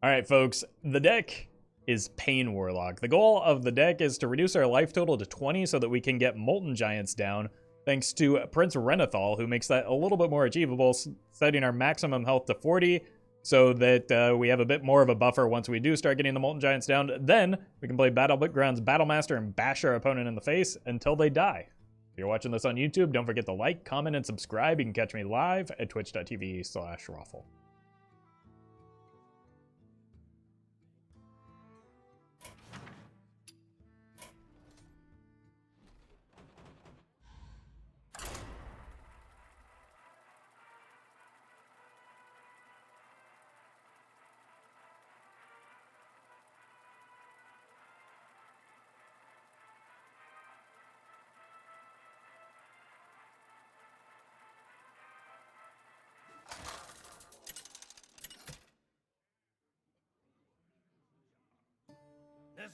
Alright folks, the deck is Pain Warlock. The goal of the deck is to reduce our life total to 20 so that we can get Molten Giants down, thanks to Prince Renathal, who makes that a little bit more achievable, setting our maximum health to 40 so that we have a bit more of a buffer once we do start getting the Molten Giants down. Then we can play Battleground Battlemaster and bash our opponent in the face until they die. If you're watching this on YouTube, don't forget to like, comment, and subscribe. You can catch me live at twitch.tv/Roffle.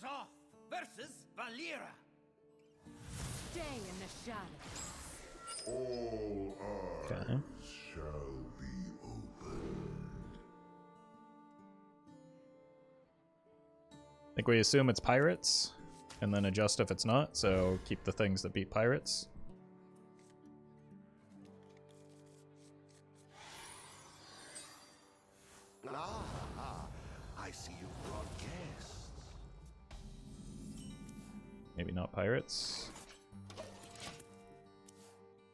Zoth versus Valera. Stay in the shadows. All eyes Okay. shall be opened. I think we assume it's pirates, and then adjust if it's not, so keep the things that beat pirates. I see you brought guests. Maybe not pirates.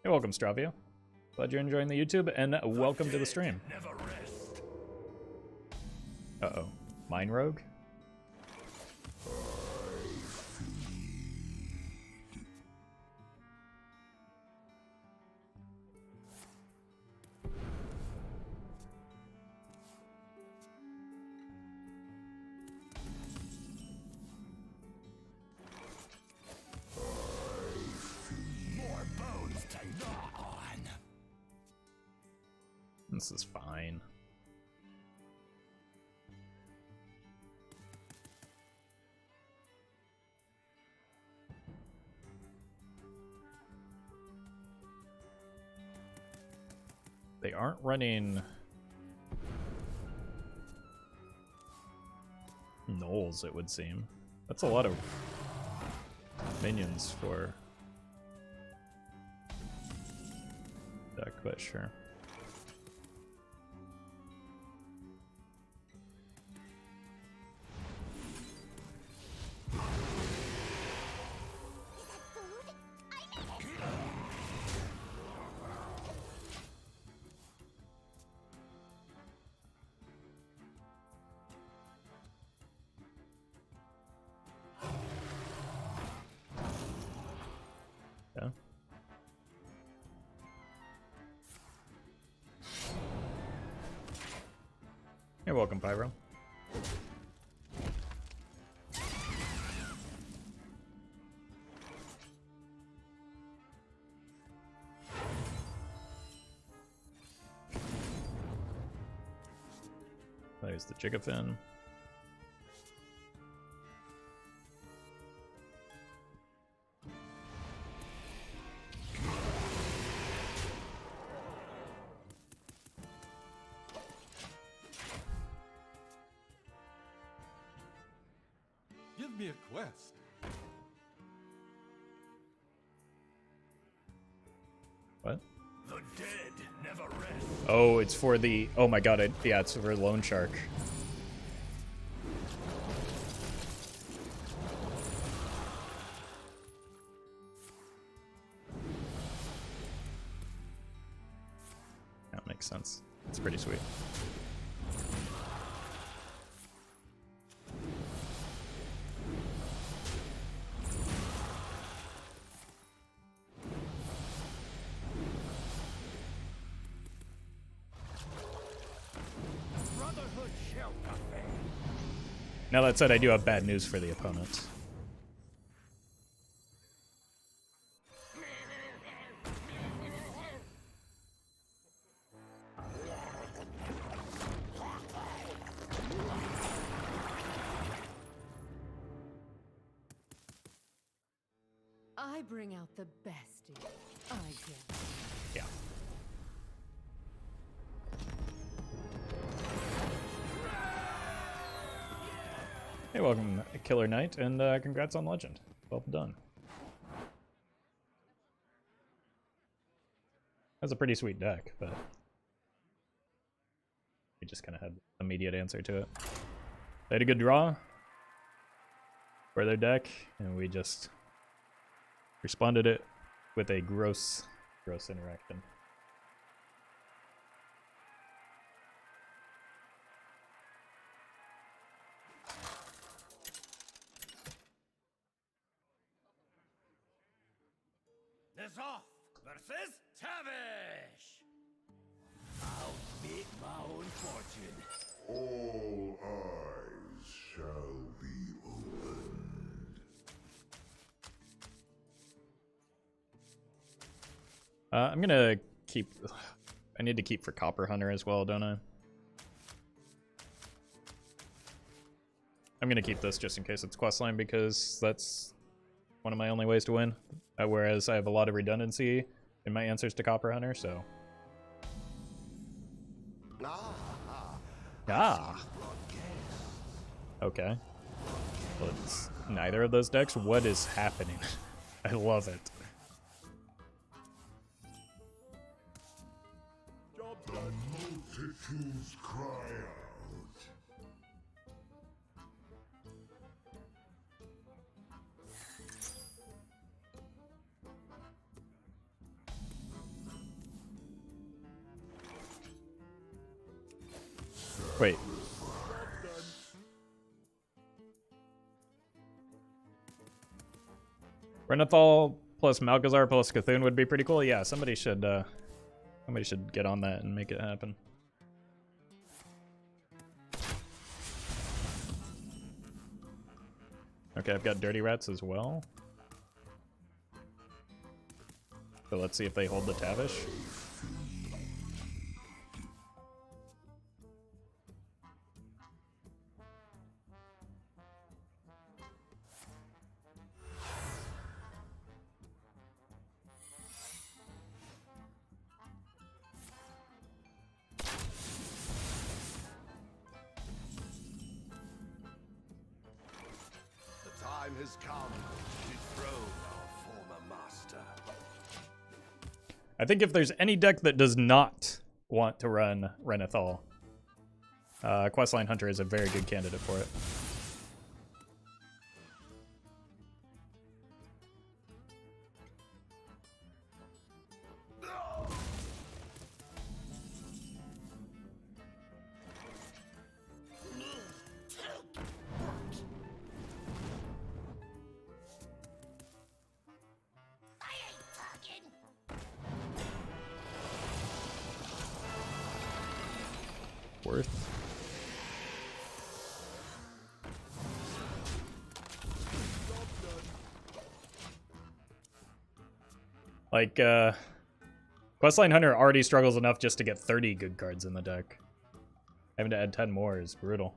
Hey, welcome, Stravio. Glad you're enjoying the YouTube, and welcome to the stream. Never rest. Uh-oh. Mine Rogue? More bones to gnaw on. This is fine. They aren't running gnolls, it would seem. That's a lot of minions for deck, but sure. Yeah. You're welcome, Pyro. There's the Gigafin. Give me a quest. What? The dead never rest. Oh, it's for the... Oh my god, yeah, it's for Loan Shark. That makes sense. It's pretty sweet. Brotherhood shall prevail. Now that said, I do have bad news for the opponent. I bring out the best in you. I guess. Yeah. Hey, welcome, Killer Knight, and congrats on Legend. Well done. That's a pretty sweet deck, but we just kind of had immediate answer to it. They had a good draw for their deck, and we just responded it with a gross interaction. Zoth versus Tavish. I'll make my own fortune. All eyes shall be opened. I'm gonna keep. I need to keep for Copper Hunter as well, don't I? I'm gonna keep this just in case it's questline because that's one of my only ways to win. Whereas I have a lot of redundancy in my answers to Copper Hunter, so. Ah. Okay. Well, it's neither of those decks. What is happening? I love it. The multitudes cry out. Wait. Renathal plus Malgazar plus Cthulhu would be pretty cool. Yeah, somebody should get on that and make it happen. Okay, I've got Dirty Rats as well. So let's see if they hold the Tavish. Has come to dethrone our former master. I think if there's any deck that does not want to run Renathal, Questline Hunter is a very good candidate for it. Like, Questline Hunter already struggles enough just to get 30 good cards in the deck. Having to add 10 more is brutal.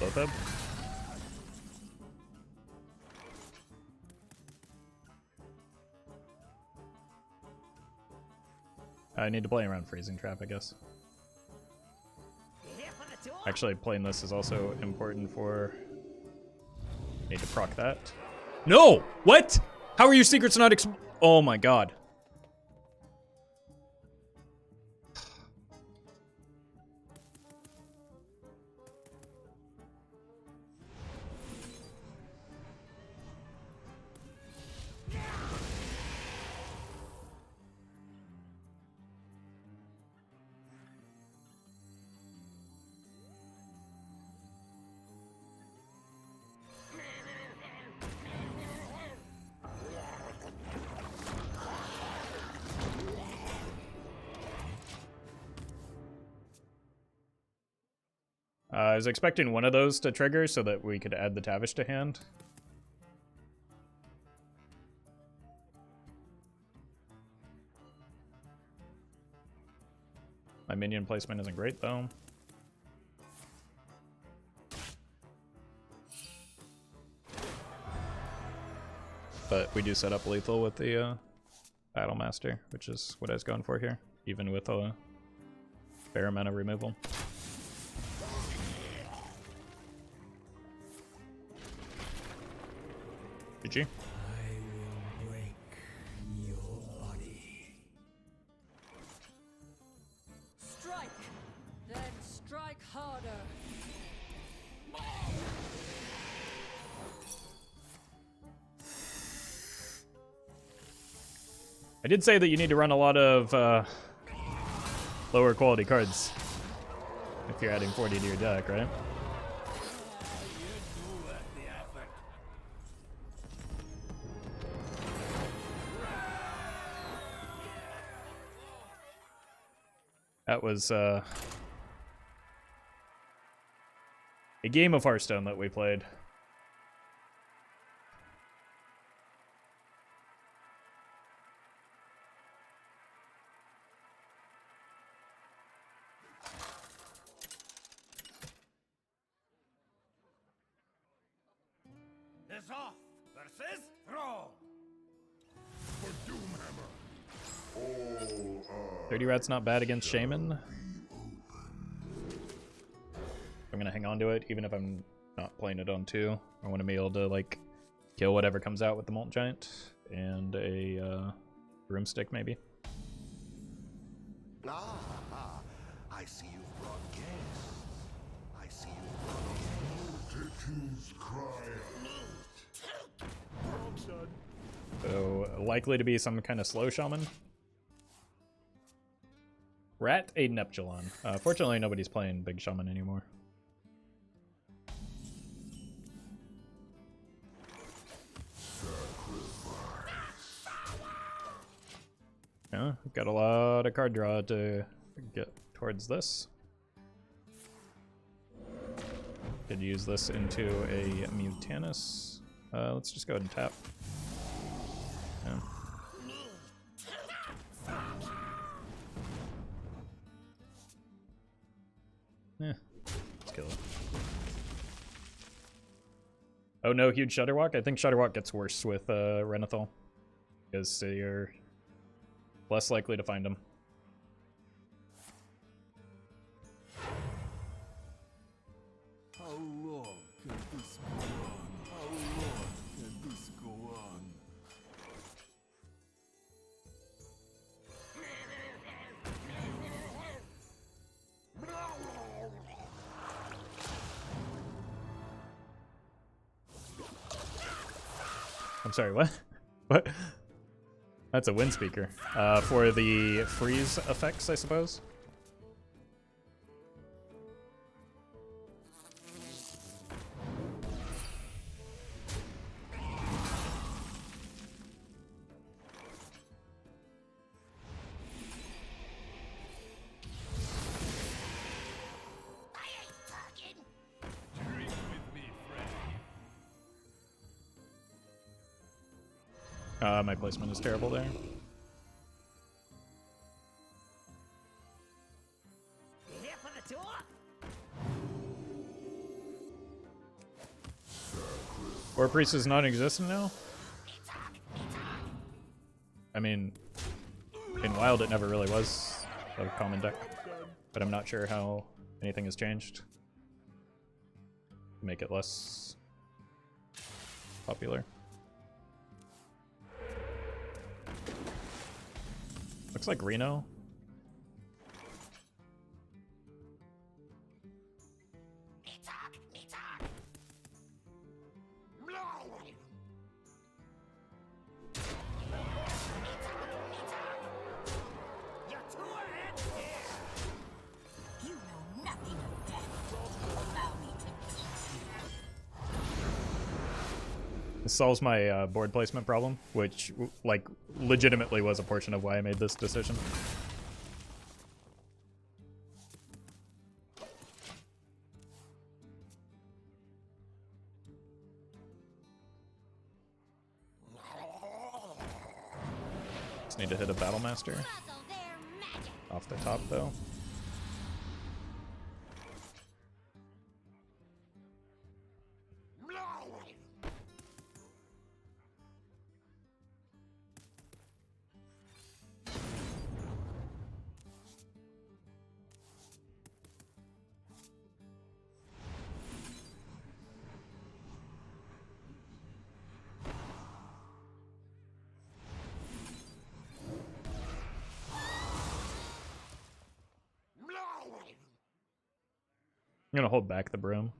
Loatheb? I need to play around Freezing Trap, I guess. Here for the tour? Actually, playing this is also important for... Need to proc that. No! What? How are your secrets not oh my god. I was expecting one of those to trigger so that we could add the Tavish to hand. My minion placement isn't great though. But we do set up lethal with the Battlemaster, which is what I was going for here, even with a fair amount of removal. GG. I will break your body. Strike! Then strike harder! I did say that you need to run a lot of lower quality cards if you're adding 40 to your deck, right? That was a game of Hearthstone that we played. Is off versus throw. For Doomhammer. All 30 rat's not bad against Shaman. I'm gonna hang on to it, even if I'm not playing it on 2. I want to be able to, like, kill whatever comes out with the Molten Giant and a Broomstick, maybe. Ah, I see you've brought guests. I see you've brought multitudes cry out. So, likely to be some kind of slow Shaman. Rat a Neptulon. Fortunately, nobody's playing Big Shaman anymore. Yeah, we've got a lot of card draw to get towards this. Could use this into a Mutanus. Let's just go ahead and tap. Yeah. Yeah, let's kill it. Oh no, huge Shudderwalk? I think Shudderwalk gets worse with Renathal, because you're less likely to find him. How long can this go on? How long can this go on? I'm sorry, what? What? That's a wind speaker. For the freeze effects, I suppose. My placement is terrible there. Here for the tour? War Priest is non-existent now? I mean, In Wild, it never really was a common deck, but I'm not sure how anything has changed. Make it less popular. Looks like Reno. This solves my board placement problem, which, like, legitimately was a portion of why I made this decision. Just need to hit a Battlemaster. Off the top, though. I'm gonna hold back the broom.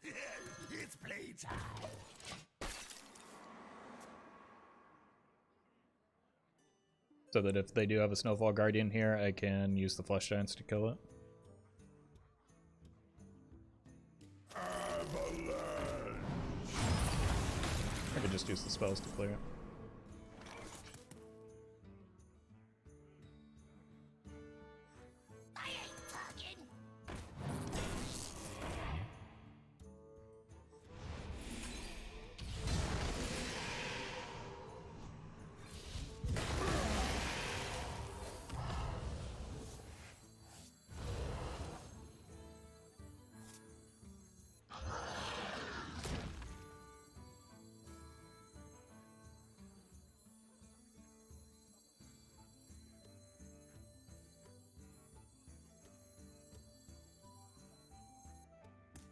It's playtime. So that if they do have a Snowfall Guardian here, I can use the Flesh Giants to kill it. I could just use the spells to clear it.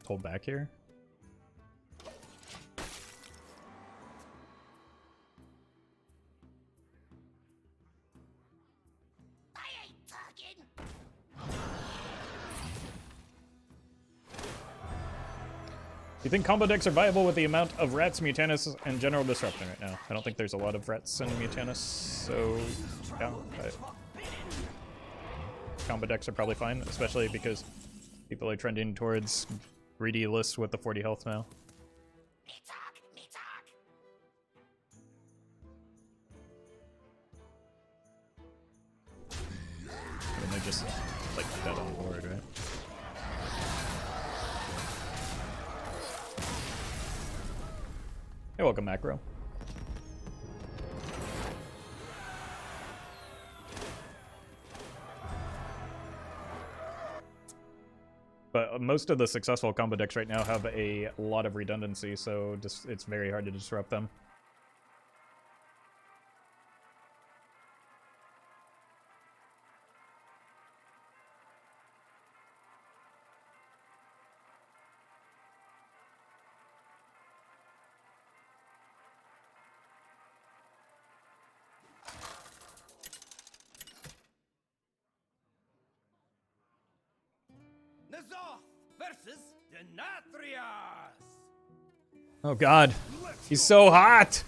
Hold back here. I ain't talking. You think combo decks are viable with the amount of Rats, Mutanus, and General Disruption right now? I don't think there's a lot of Rats and Mutanus, so yeah. Combo decks are probably fine, especially because people are trending towards greedy lists with the 40 health now. Me talk. And they're just like dead on board, right? Hey, welcome, Macro. But most of the successful combo decks right now have a lot of redundancy, so just it's very hard to disrupt them. Versus the Nathrezim. Oh god, he's so hot!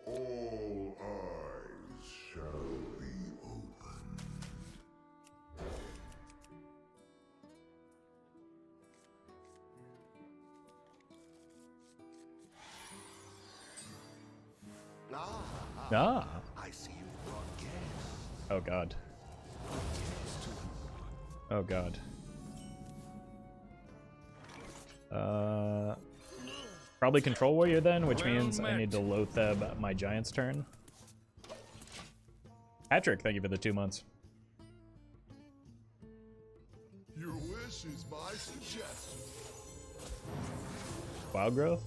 All eyes shall be opened. Ah. I see you brought guests. Oh god. Oh god. Probably Control Warrior then, which means I need to Loatheb my Giant's turn. Patrick, thank you for the 2 months. Your wish is my suggestion. Wild Growth?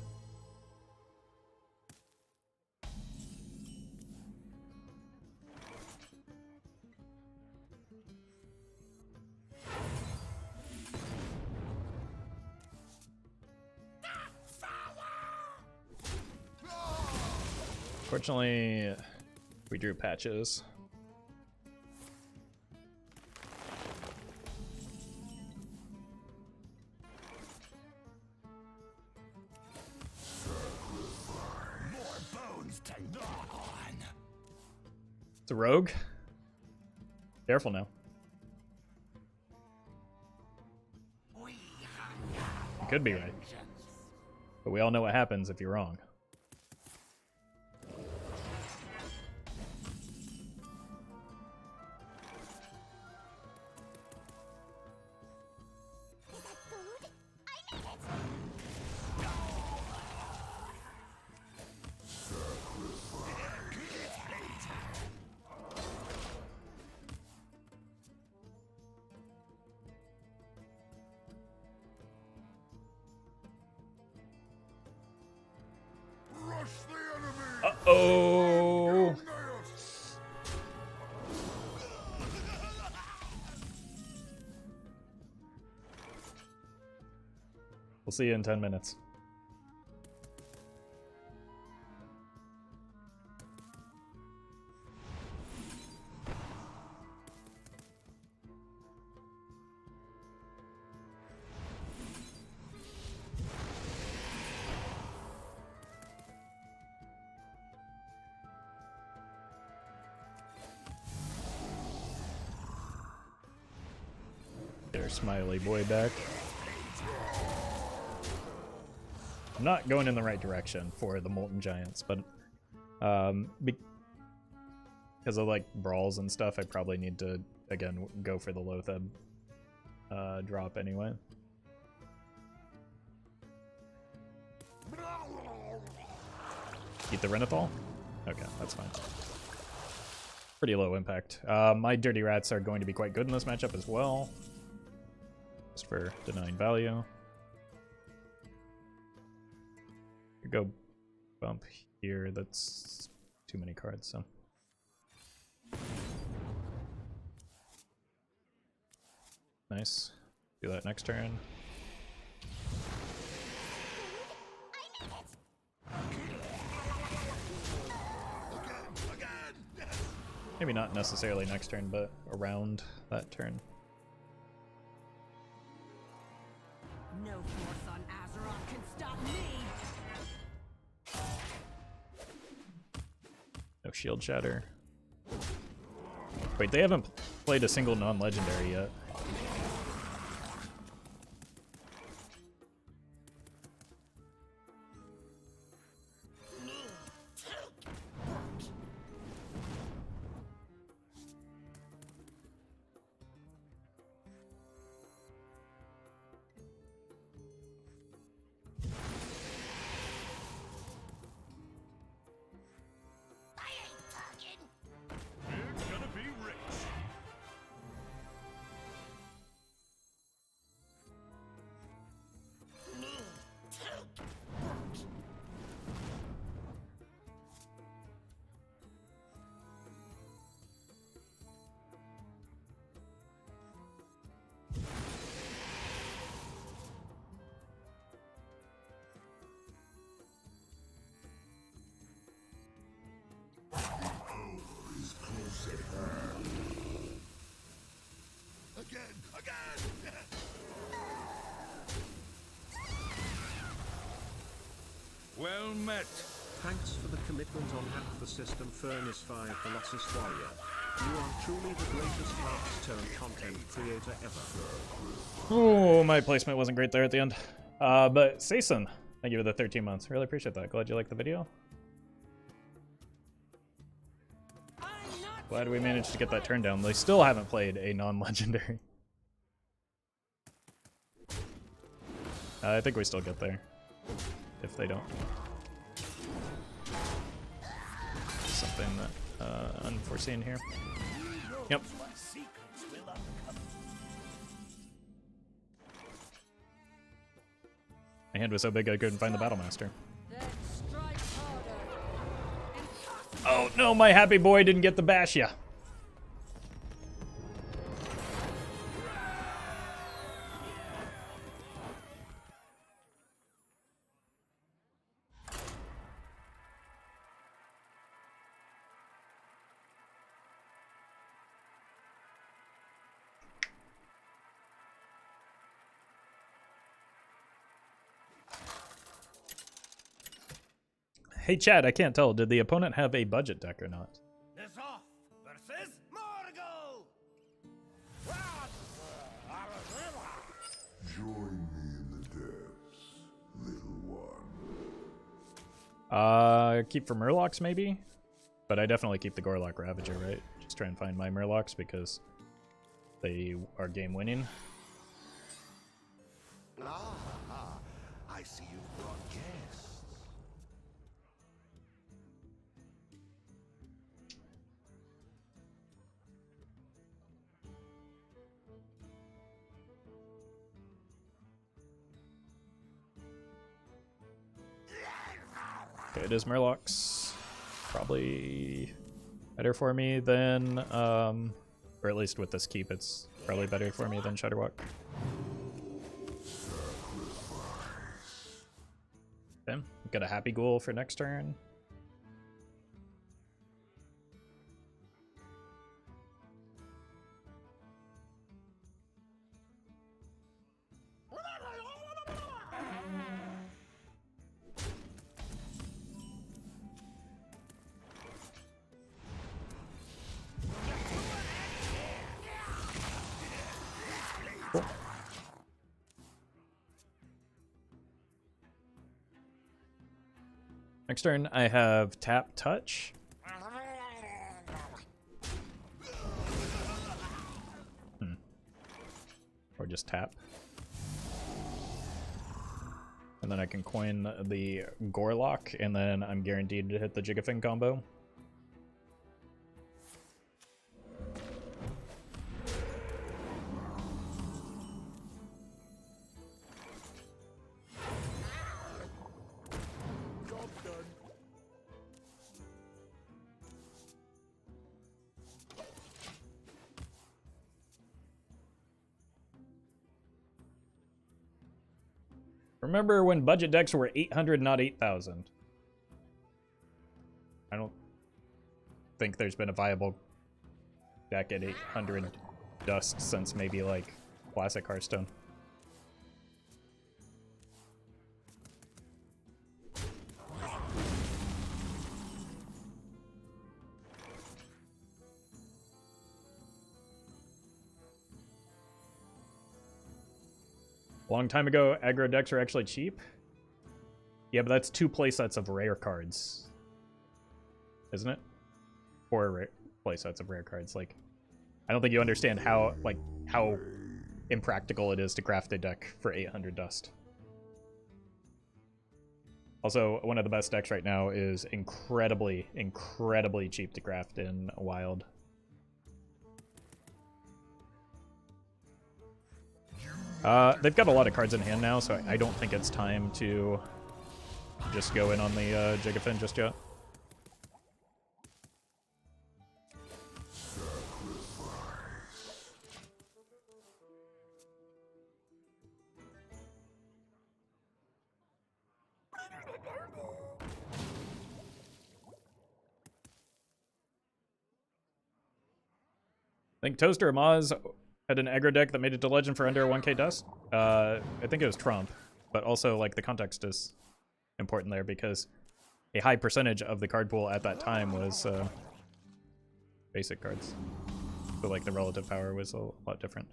Fortunately, we drew patches. It's a rogue. Careful now. You could be right. But we all know what happens if you're wrong. Uh-oh! We'll see you in 10 minutes. There's Smiley Boy back. I'm not going in the right direction for the Molten Giants, but because of like brawls and stuff, I probably need to again go for the Loatheb drop anyway. Eat the Renathal? Okay, that's fine. Pretty low impact. My Dirty Rats are going to be quite good in this matchup as well. Just for denying value. Go bump here, that's too many cards, so. Nice. Do that next turn. Maybe not necessarily next turn, but around that turn. No force on Azeroth can stop me. No shield shatter. Wait, they haven't played a single non-legendary yet. Well met. Thanks for the commitment on Hack the System Furnace Fire Colossus Warrior. You are truly the greatest Hearthstone content creator ever. Oh, my placement wasn't great there at the end. But Sason, thank you for the 13 months. Really appreciate that. Glad you liked the video. Glad we managed to get that turn down. They still haven't played a non-legendary. I think we still get there. If they don't. Something that unforeseen here. Yep. My hand was so big I couldn't find the Battlemaster. Oh no, my happy boy didn't get the Bashia. Hey Chad, I can't tell. Did the opponent have a budget deck or not? This off versus Morgul. Join me in the depths, little one. Keep for Murlocs maybe? But I definitely keep the Gorloc Ravager, right? Just try and find my Murlocs because they are game winning. Ah, I see you've brought guests. Okay, it is Murlocs. Probably better for me than, or at least with this keep, it's probably better for me than Shudderwalk. Okay, got a Happy Ghoul for next turn. Cool. Next turn, I have Tap Touch. Or just tap. And then I can coin the Gorloc, and then I'm guaranteed to hit the Gigafin combo. Remember when budget decks were 800, not 8,000? I don't think there's been a viable deck at 800 dust since maybe like Classic Hearthstone. A long time ago, aggro decks were actually cheap. Yeah, but that's 2 playsets of rare cards, isn't it? 4 playsets of rare cards. Like, I don't think you understand how impractical it is to craft a deck for 800 dust. Also, one of the best decks right now is incredibly, incredibly cheap to craft in Wild. They've got a lot of cards in hand now, so I don't think it's time to just go in on the Gigafin just yet. I think Toaster Amaz had an aggro deck that made it to Legend for under 1k dust. I think it was Trump, but also like the context is important there because a high percentage of the card pool at that time was basic cards. So like the relative power was a lot different.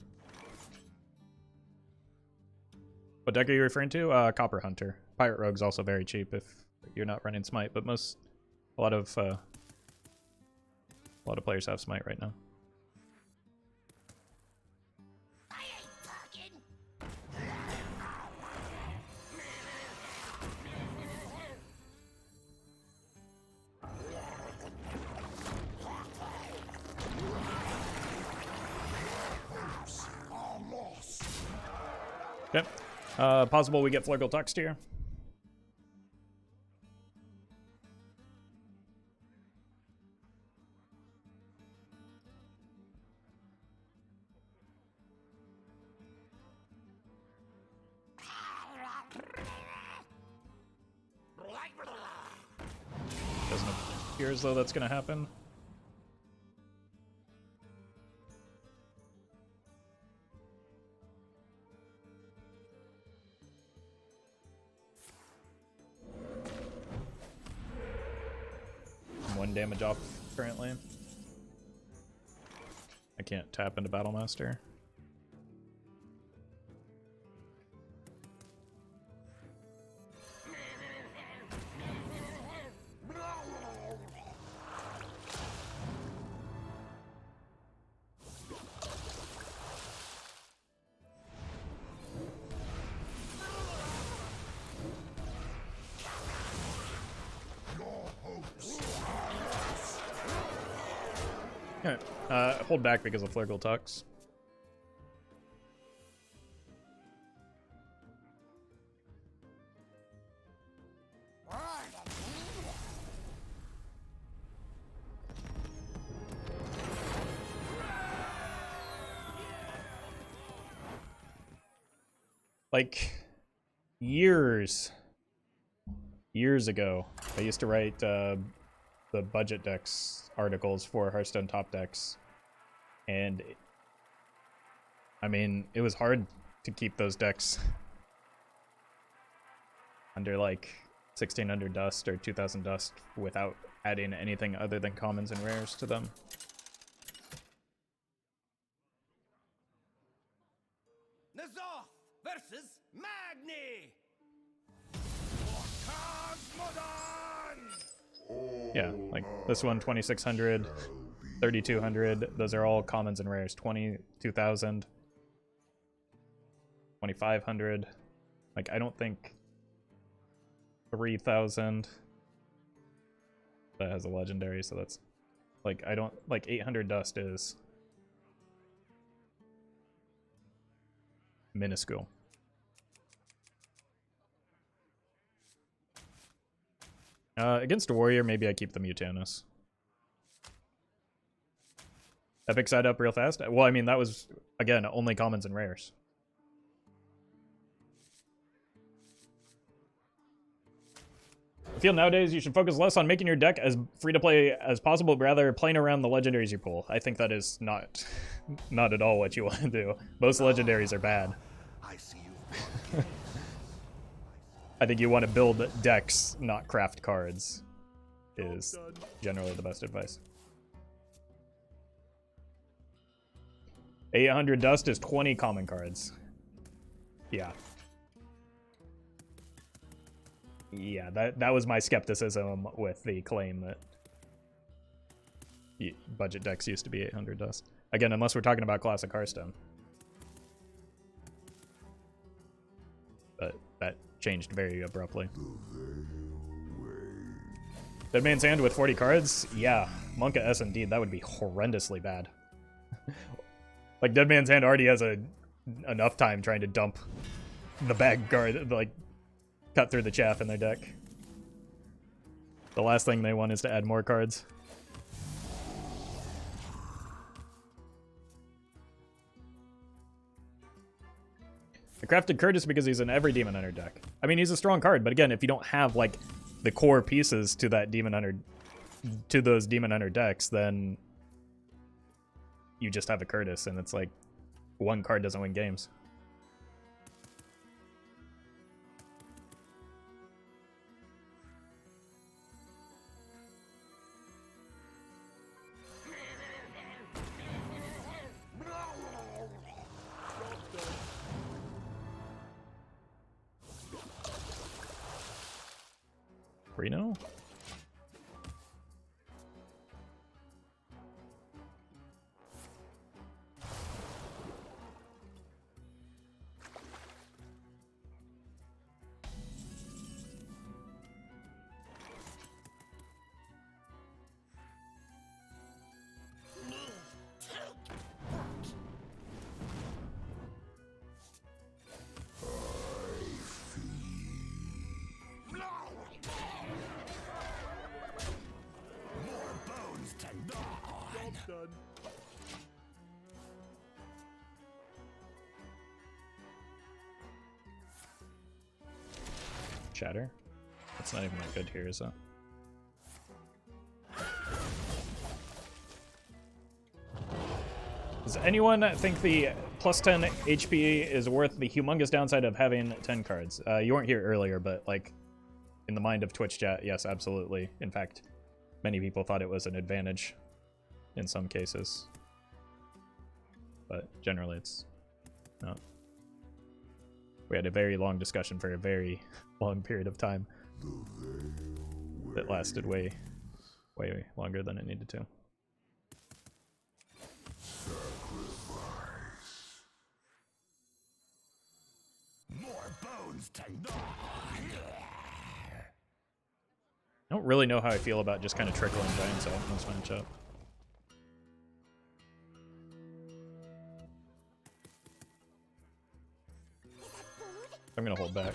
What deck are you referring to? Copper Hunter. Pirate Rogue's also very cheap if you're not running Smite, but a lot of players have Smite right now. Okay. Possible we get Flurgle Text here. Doesn't appear as though that's going to happen. 10 damage off currently. I can't tap into Battlemaster. Alright, hold back because of Flurgle Tux. Like, years ago, I used to write the budget decks articles for Hearthstone top decks, and I mean, it was hard to keep those decks under like 1600 dust or 2000 dust without adding anything other than commons and rares to them. Nazoth versus Magni. Yeah, like this one, 2600, 3200, those are all commons and rares. 22,000, 2500, like I don't think 3000, that has a legendary, so that's like, I don't, like 800 dust is minuscule. Against a warrior, maybe I keep the Mutanus. Epic side up real fast? Well, I mean, that was, again, only commons and rares. I feel nowadays you should focus less on making your deck as free-to-play as possible, but rather playing around the legendaries you pull. I think that is not at all what you want to do. Most legendaries are bad. I see you've brought I think you want to build decks, not craft cards, is generally the best advice. 800 dust is 20 common cards. Yeah. Yeah, that was my skepticism with the claim that budget decks used to be 800 dust. Again, unless we're talking about classic Hearthstone. But that changed very abruptly. Dead Man's Hand with 40 cards? Yeah, Monka S indeed, that would be horrendously bad. Like, Dead Man's Hand already has enough time trying to dump the bag guard, like, cut through the chaff in their deck. The last thing they want is to add more cards. I crafted Curtis because he's in every Demon Hunter deck. I mean, he's a strong card, but again, if you don't have, like, the core pieces to that Demon Hunter, to those Demon Hunter decks, then you just have a Curtis, and it's like, one card doesn't win games. Reno? Shatter? That's not even that good here, is it? Does anyone think the plus 10 HP is worth the humongous downside of having 10 cards? You weren't here earlier, but like, in the mind of Twitch chat, yes, absolutely. In fact, many people thought it was an advantage in some cases. But generally it's not. We had a very long discussion for a very long period of time that lasted way longer than it needed to. More bones to gnaw. I don't really know how I feel about just kind of trickling giants out in this matchup. I'm gonna hold back.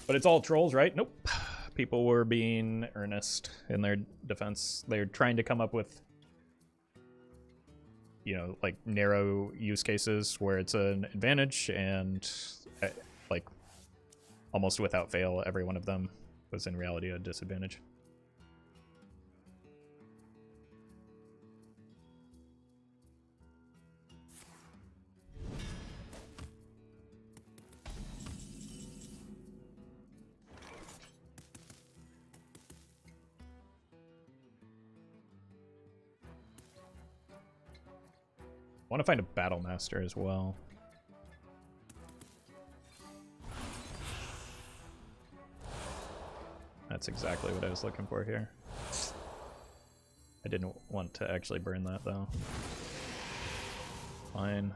But it's all trolls, right? Nope. People were being earnest in their defense. They're trying to come up with, you know, like narrow use cases where it's an advantage, and like almost without fail, every one of them was in reality a disadvantage. I want to find a Battlemaster as well. That's exactly what I was looking for here. I didn't want to actually burn that though. Fine.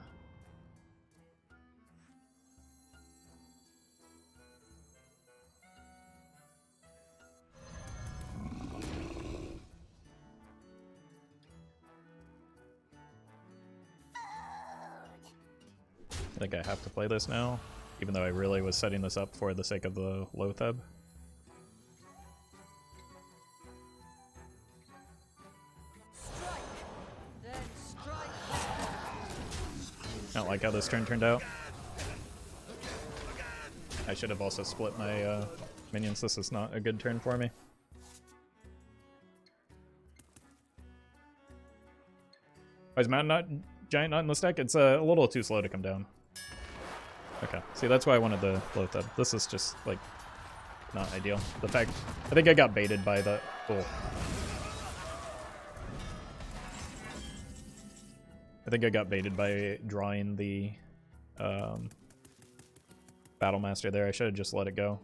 I think I have to play this now, even though I really was setting this up for the sake of the Loatheb. I don't like how this turn turned out. I should have also split my minions. This is not a good turn for me. Why is Mountain Giant not in this deck? It's a little too slow to come down. Okay, see, that's why I wanted the Loatheb. This is just, like, not ideal. The fact, I think I got baited by the, oh. I think I got baited by drawing the Battlemaster there. I should have just let it go.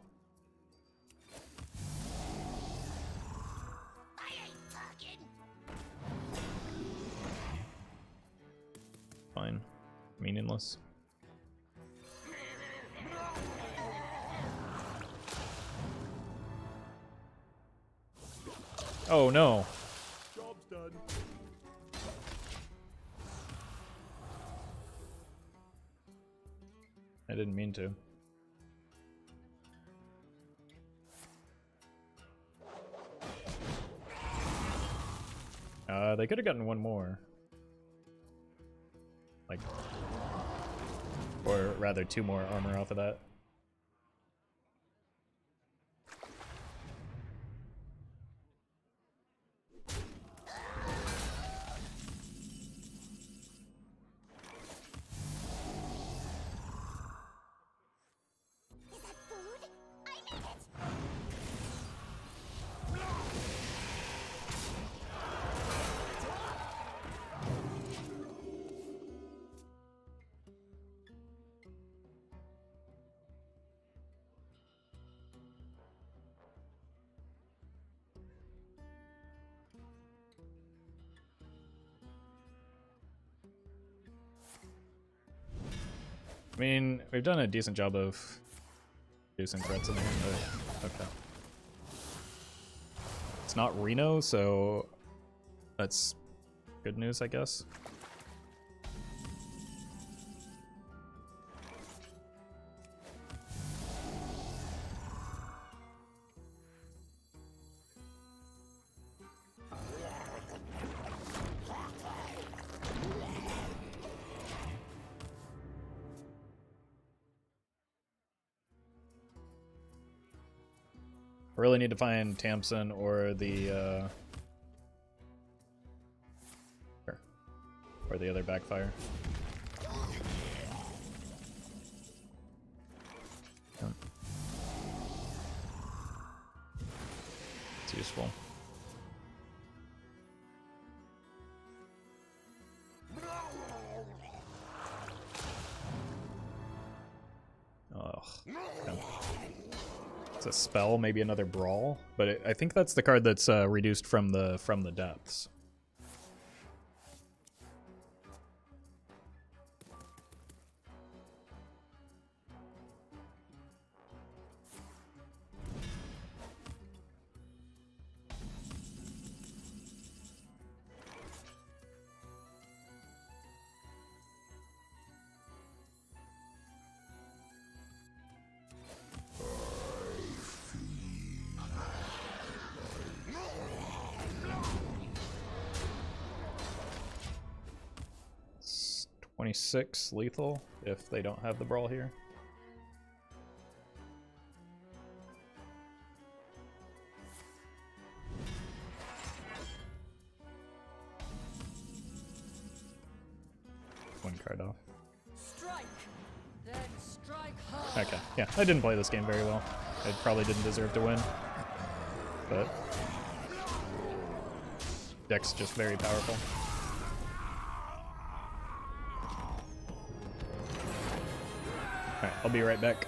Fine. Meaningless. Oh no. Job's done. I didn't mean to. They could have gotten one more. Like, or rather two more armor off of that. I mean, we've done a decent job of reducing threats in the game, but okay. It's not Reno, so that's good news, I guess. I really need to find Tamsin or the or the other Backfire. useful. Ugh. Okay. It's a spell, maybe another brawl, but I think that's the card that's reduced from the depths. It's 26 lethal if they don't have the brawl here. One card off. Strike, then strike hard. Okay, yeah, I didn't play this game very well. I probably didn't deserve to win, but deck's just very powerful. Alright, I'll be right back.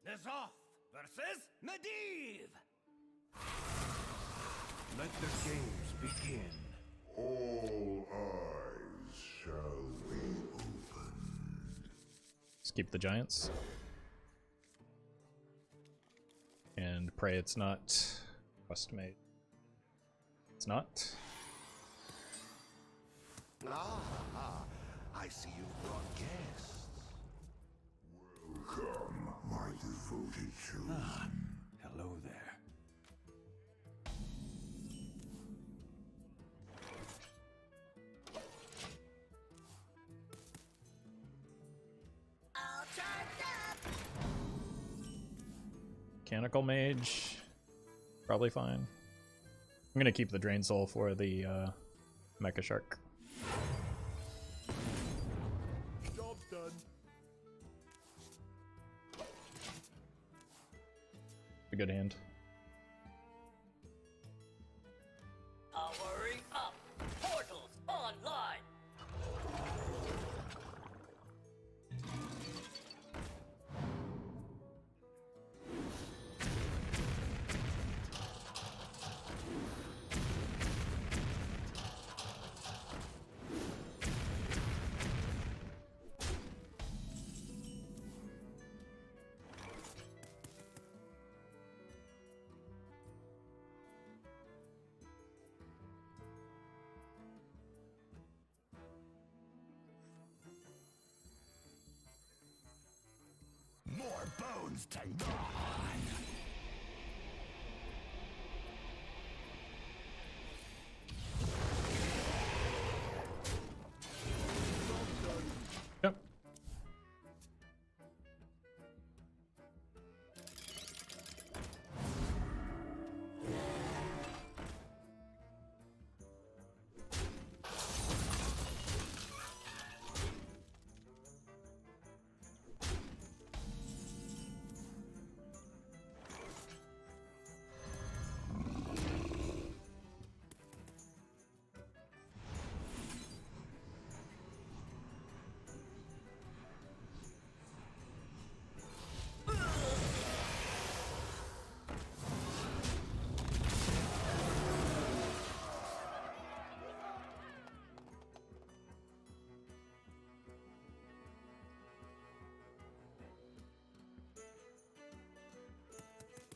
Nezoth versus Medivh! Let the games begin. All eyes shall be opened. Let's keep the giants. And pray it's not quest made. It's not. I see you've brought guests. Welcome, my devoted children. Hello there. All charged up. Mechanical Mage. Probably fine. I'm gonna keep the Drain Soul for the Mecha Shark. Job's done. A good hand. Powering up. Portals online. Yours to none. Yep.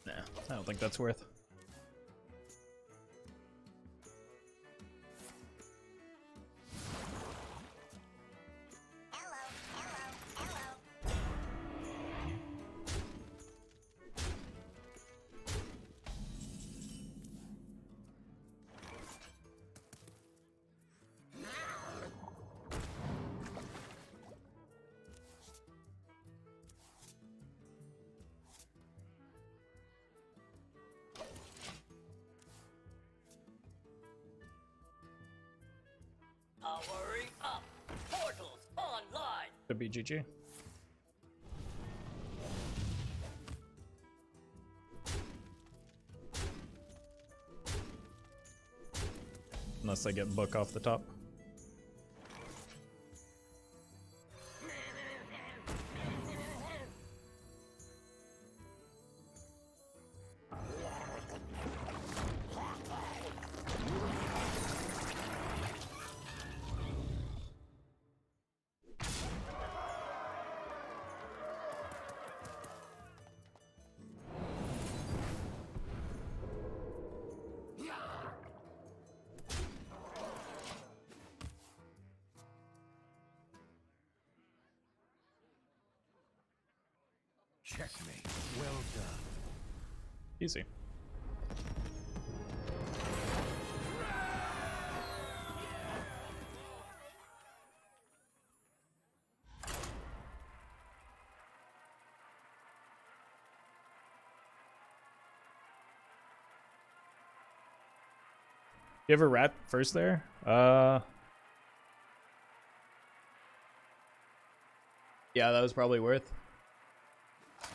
Nah, I don't think that's worth. Powering up. Portals online. Could be GG. Unless I get book off the top. Checkmate. Well done. Easy. You have a rat first there? Yeah, that was probably worth.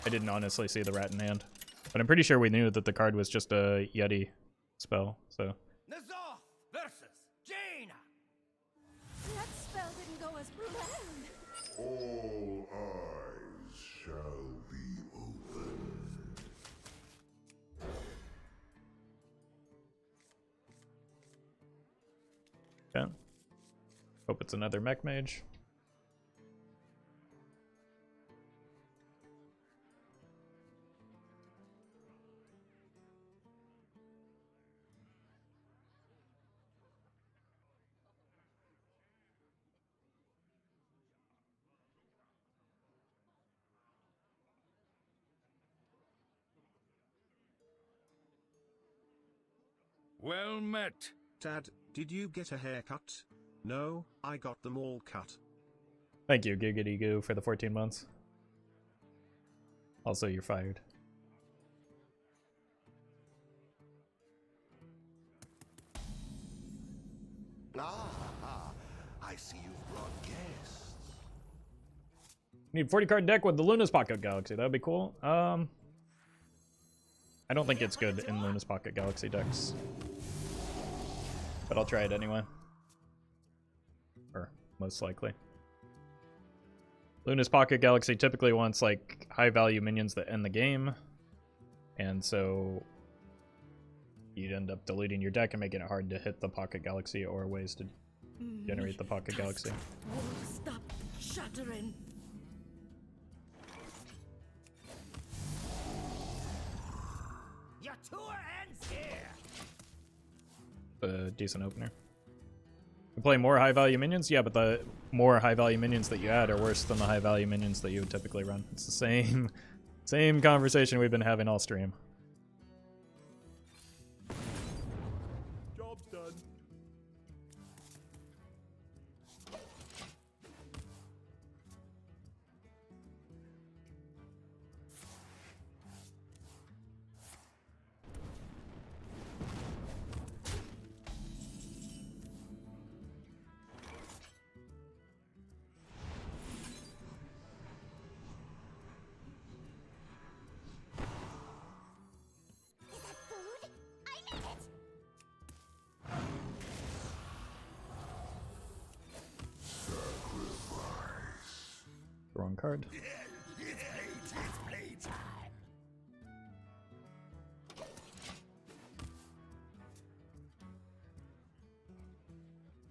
I didn't honestly see the rat in hand. But I'm pretty sure we knew that the card was just a Yeti spell, so. Nazoth versus Jaina. That spell didn't go as planned. All eyes shall be open. Okay. Hope it's another mech mage. Well met. Tad, did you get a haircut? No, I got them all cut. Thank you, Giggity Goo, for the 14 months. Also, you're fired. Ah, I see you've brought guests. Need 40 card deck with the Luna's Pocket Galaxy. That'd be cool. I don't think it's good in Luna's Pocket Galaxy decks. But I'll try it anyway. Or most likely. Luna's Pocket Galaxy typically wants like high value minions that end the game. And so you'd end up deleting your deck and making it hard to hit the Pocket Galaxy or ways to generate the Pocket Galaxy. Won't stop shattering. Your tour ends here. A decent opener. You play more high value minions? Yeah, but the more high value minions that you add are worse than the high value minions that you would typically run. It's the same Same conversation we've been having all stream. Job's done. Wrong card.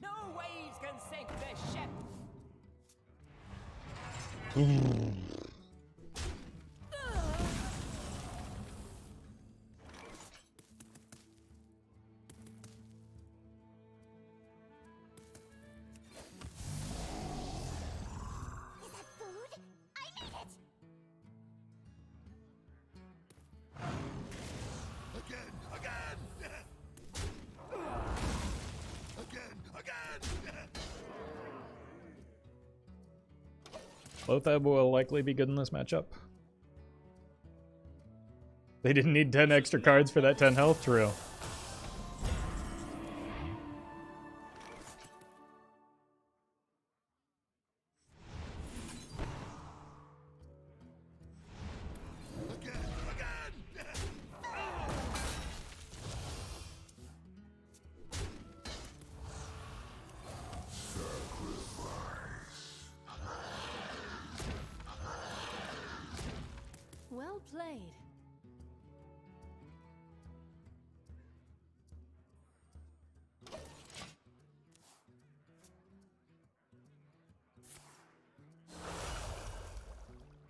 No waves can sink this ship. Loatheb will likely be good in this matchup. They didn't need 10 extra cards for that 10 health, true. Well played.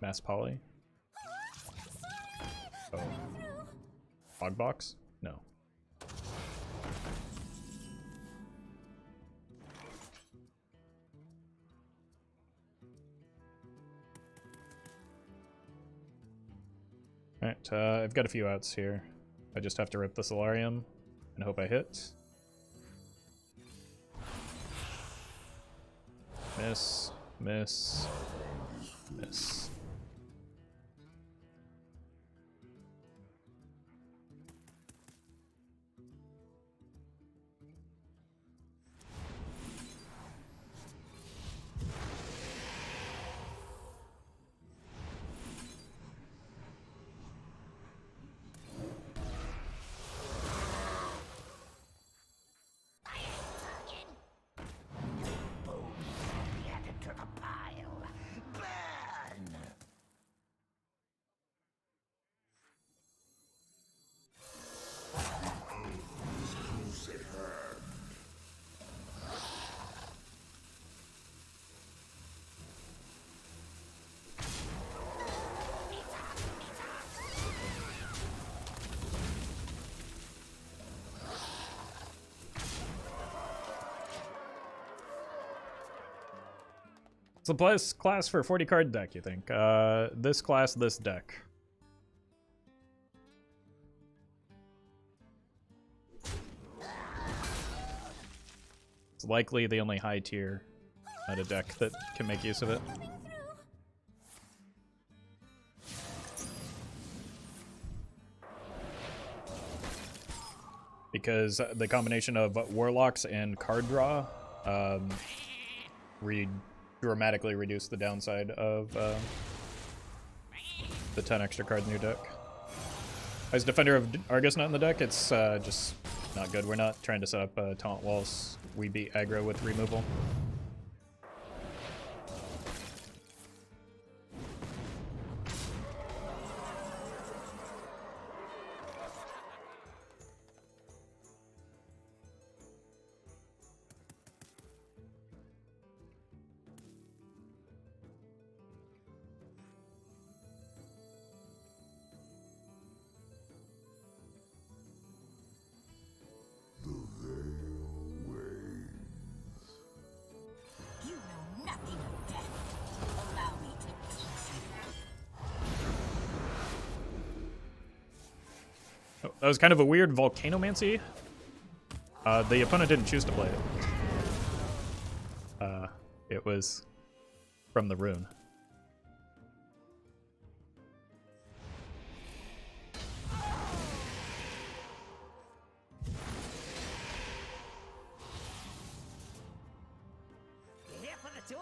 Mass Poly. Oh. Fogbox? No. Alright, I've got a few outs here. I just have to rip the Soularium and hope I hit. Miss, miss, miss. It's a class for a 40 card deck, you think? This class, this deck. It's likely the only high tier meta deck that can make use of it. Because the combination of Warlocks and card draw dramatically reduce the downside of the 10 extra cards in your deck. As Defender of Argus not in the deck, it's just not good. We're not trying to set up taunt walls. We beat aggro with removal. Oh, that was kind of a weird Volcanomancy. The opponent didn't choose to play it. It was from the rune. Here for the tour?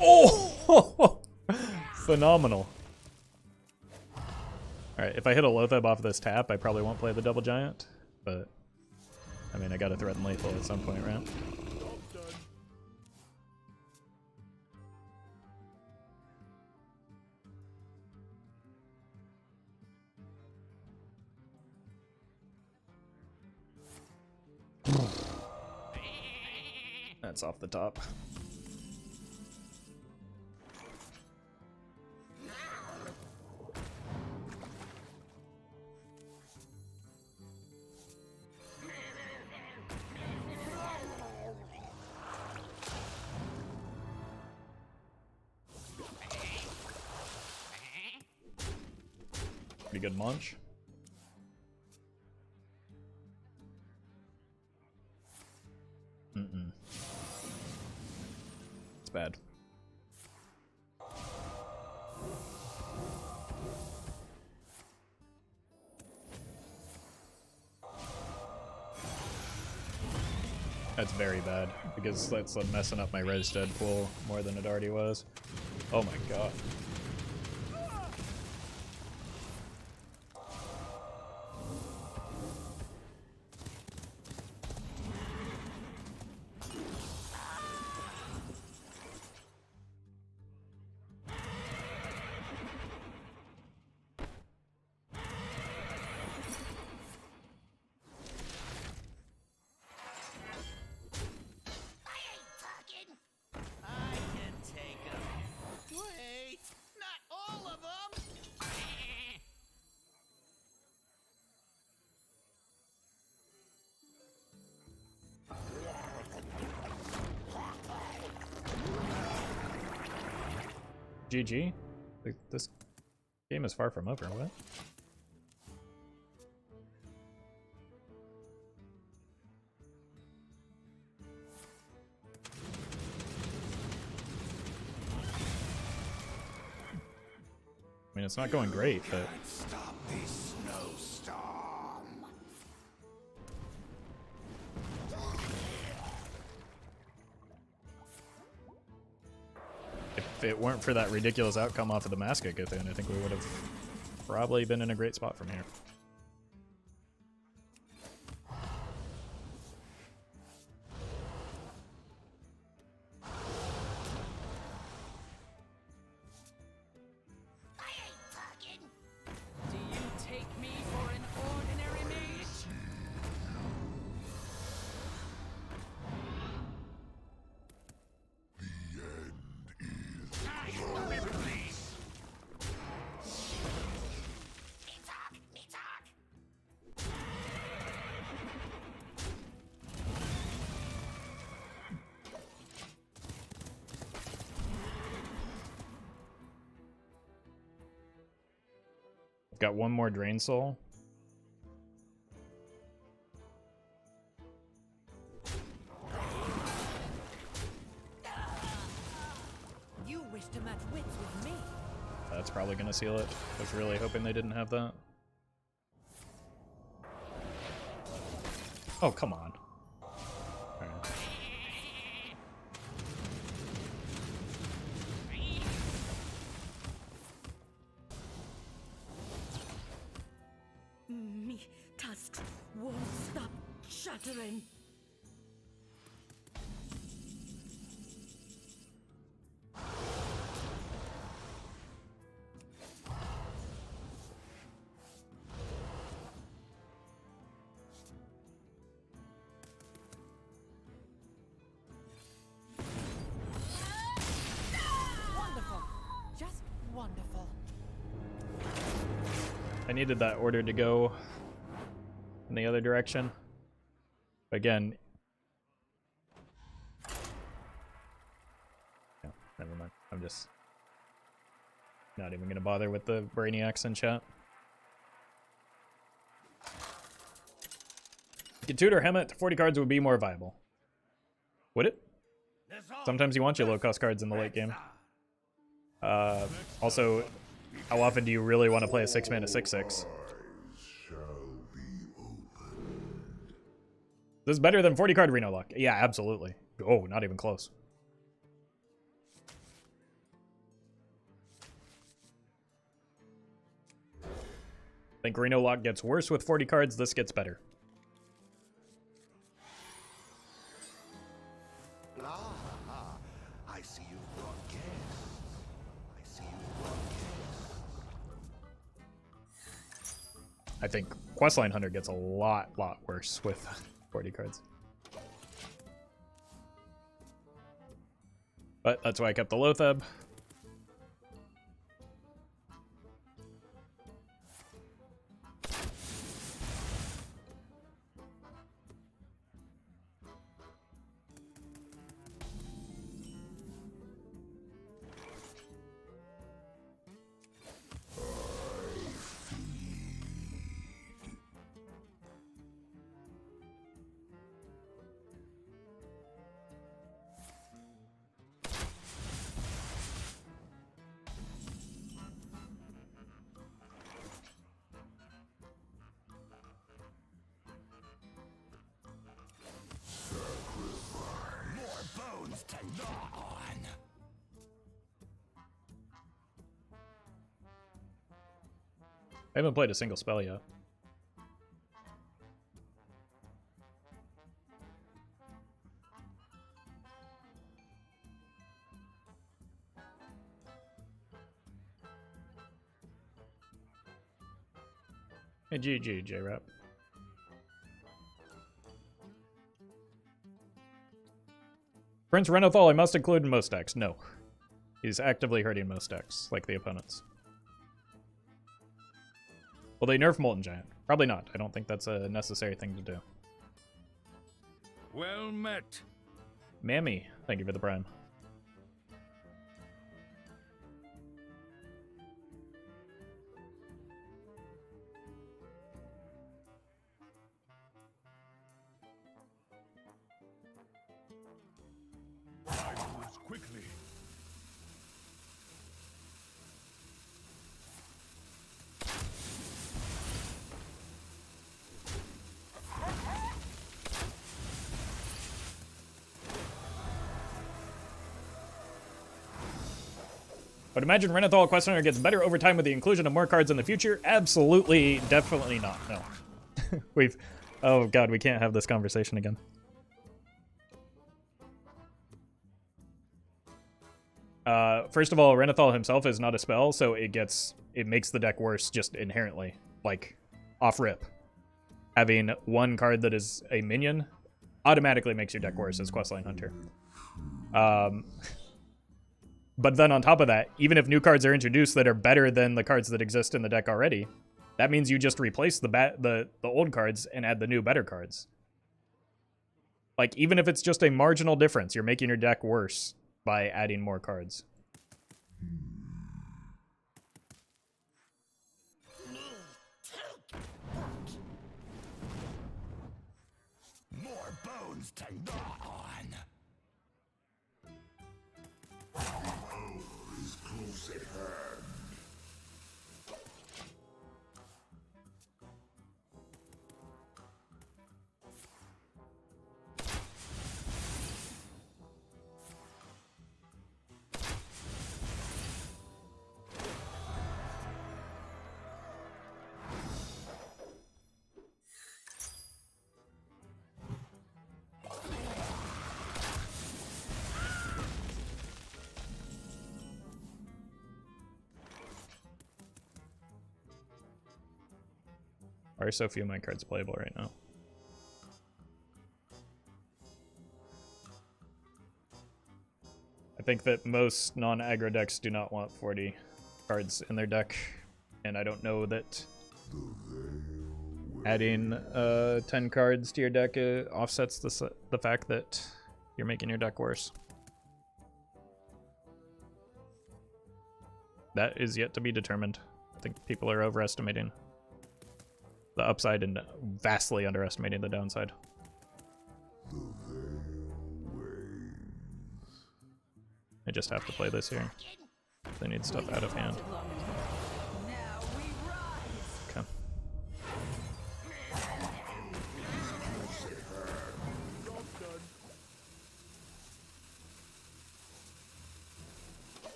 Oh! Phenomenal. Alright, if I hit a Loatheb off this tap, I probably won't play the Double Giant, but I mean, I gotta threaten lethal at some point, right? That's off the top. Pretty good munch. It's bad. That's very bad, because that's messing up my res dead pool more than it already was. Oh my god. GG? Like, this game is far from over, what? I mean, it's not going great, but... Stop this snowstorm. If it weren't for that ridiculous outcome off of the Mask Gigafin, I think we would have probably been in a great spot from here. Do you take me for an ordinary mage? Got one more Drain Soul. You wish to match wits with me. That's probably gonna seal it. I was really hoping they didn't have that. Oh, come on. Alright. Me tusks won't stop shattering. Wonderful. Just wonderful. I needed that order to go in the other direction. Again. Yeah, never mind. I'm just... Not even gonna bother with the Brainiacs in chat. Get tutor Hemet to 40 cards would be more viable. Would it? Sometimes you want your low-cost cards in the late game. Also, how often do you really want to play a 6-mana 6/6? This is better than 40-card Renathal. Yeah, absolutely. Oh, not even close. I think Renathal gets worse with 40 cards. This gets better. I see you've brought guests. I see you've brought guests. I think Questline Hunter gets a lot worse with 40 cards. But that's why I kept the Loatheb. I haven't played a single spell yet. Hey, GG, J-Rap. Prince Renathal I must include in most decks. No. He's actively hurting most decks, like the opponents. Will they nerf Molten Giant? Probably not. I don't think that's a necessary thing to do. Well met. Mammy, thank you for the prime. I moves quickly. But imagine Renathal Questioner gets better over time with the inclusion of more cards in the future? Absolutely, definitely not. No. Oh god, we can't have this conversation again. First of all, Renathal himself is not a spell, so it makes the deck worse just inherently. Like, off rip. Having one card that is a minion automatically makes your deck worse as Questline Hunter. But then on top of that, even if new cards are introduced that are better than the cards that exist in the deck already, that means you just replace the old cards and add the new better cards. Like, even if it's just a marginal difference, you're making your deck worse by adding more cards. More bones to gnaw on. Is close at hand. Why are so few of my cards playable right now? I think that most non-aggro decks do not want 40 cards in their deck, and I don't know that adding 10 cards to your deck offsets the fact that you're making your deck worse. That is yet to be determined. I think people are overestimating the upside and vastly underestimating the downside. I just have to play this here. They need stuff out of hand. Now we rise. Okay.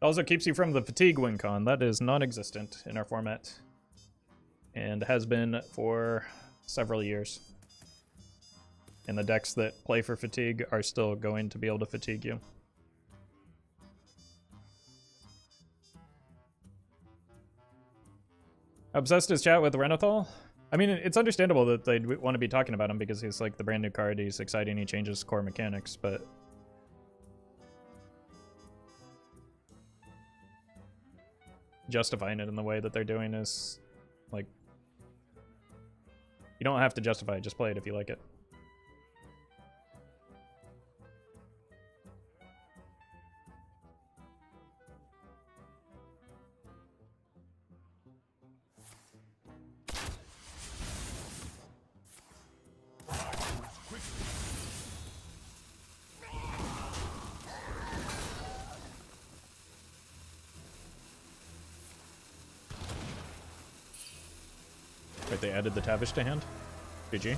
It also keeps you from the fatigue win con. That is non-existent in our format and has been for several years. And the decks that play for fatigue are still going to be able to fatigue you. Obsessed is chat with Renathal. I mean, it's understandable that they'd want to be talking about him because he's like the brand new card. He's exciting. He changes core mechanics, but justifying it in the way that they're doing is like, you don't have to justify it, just play it if you like it. Right, they added the Tavish to hand. GG.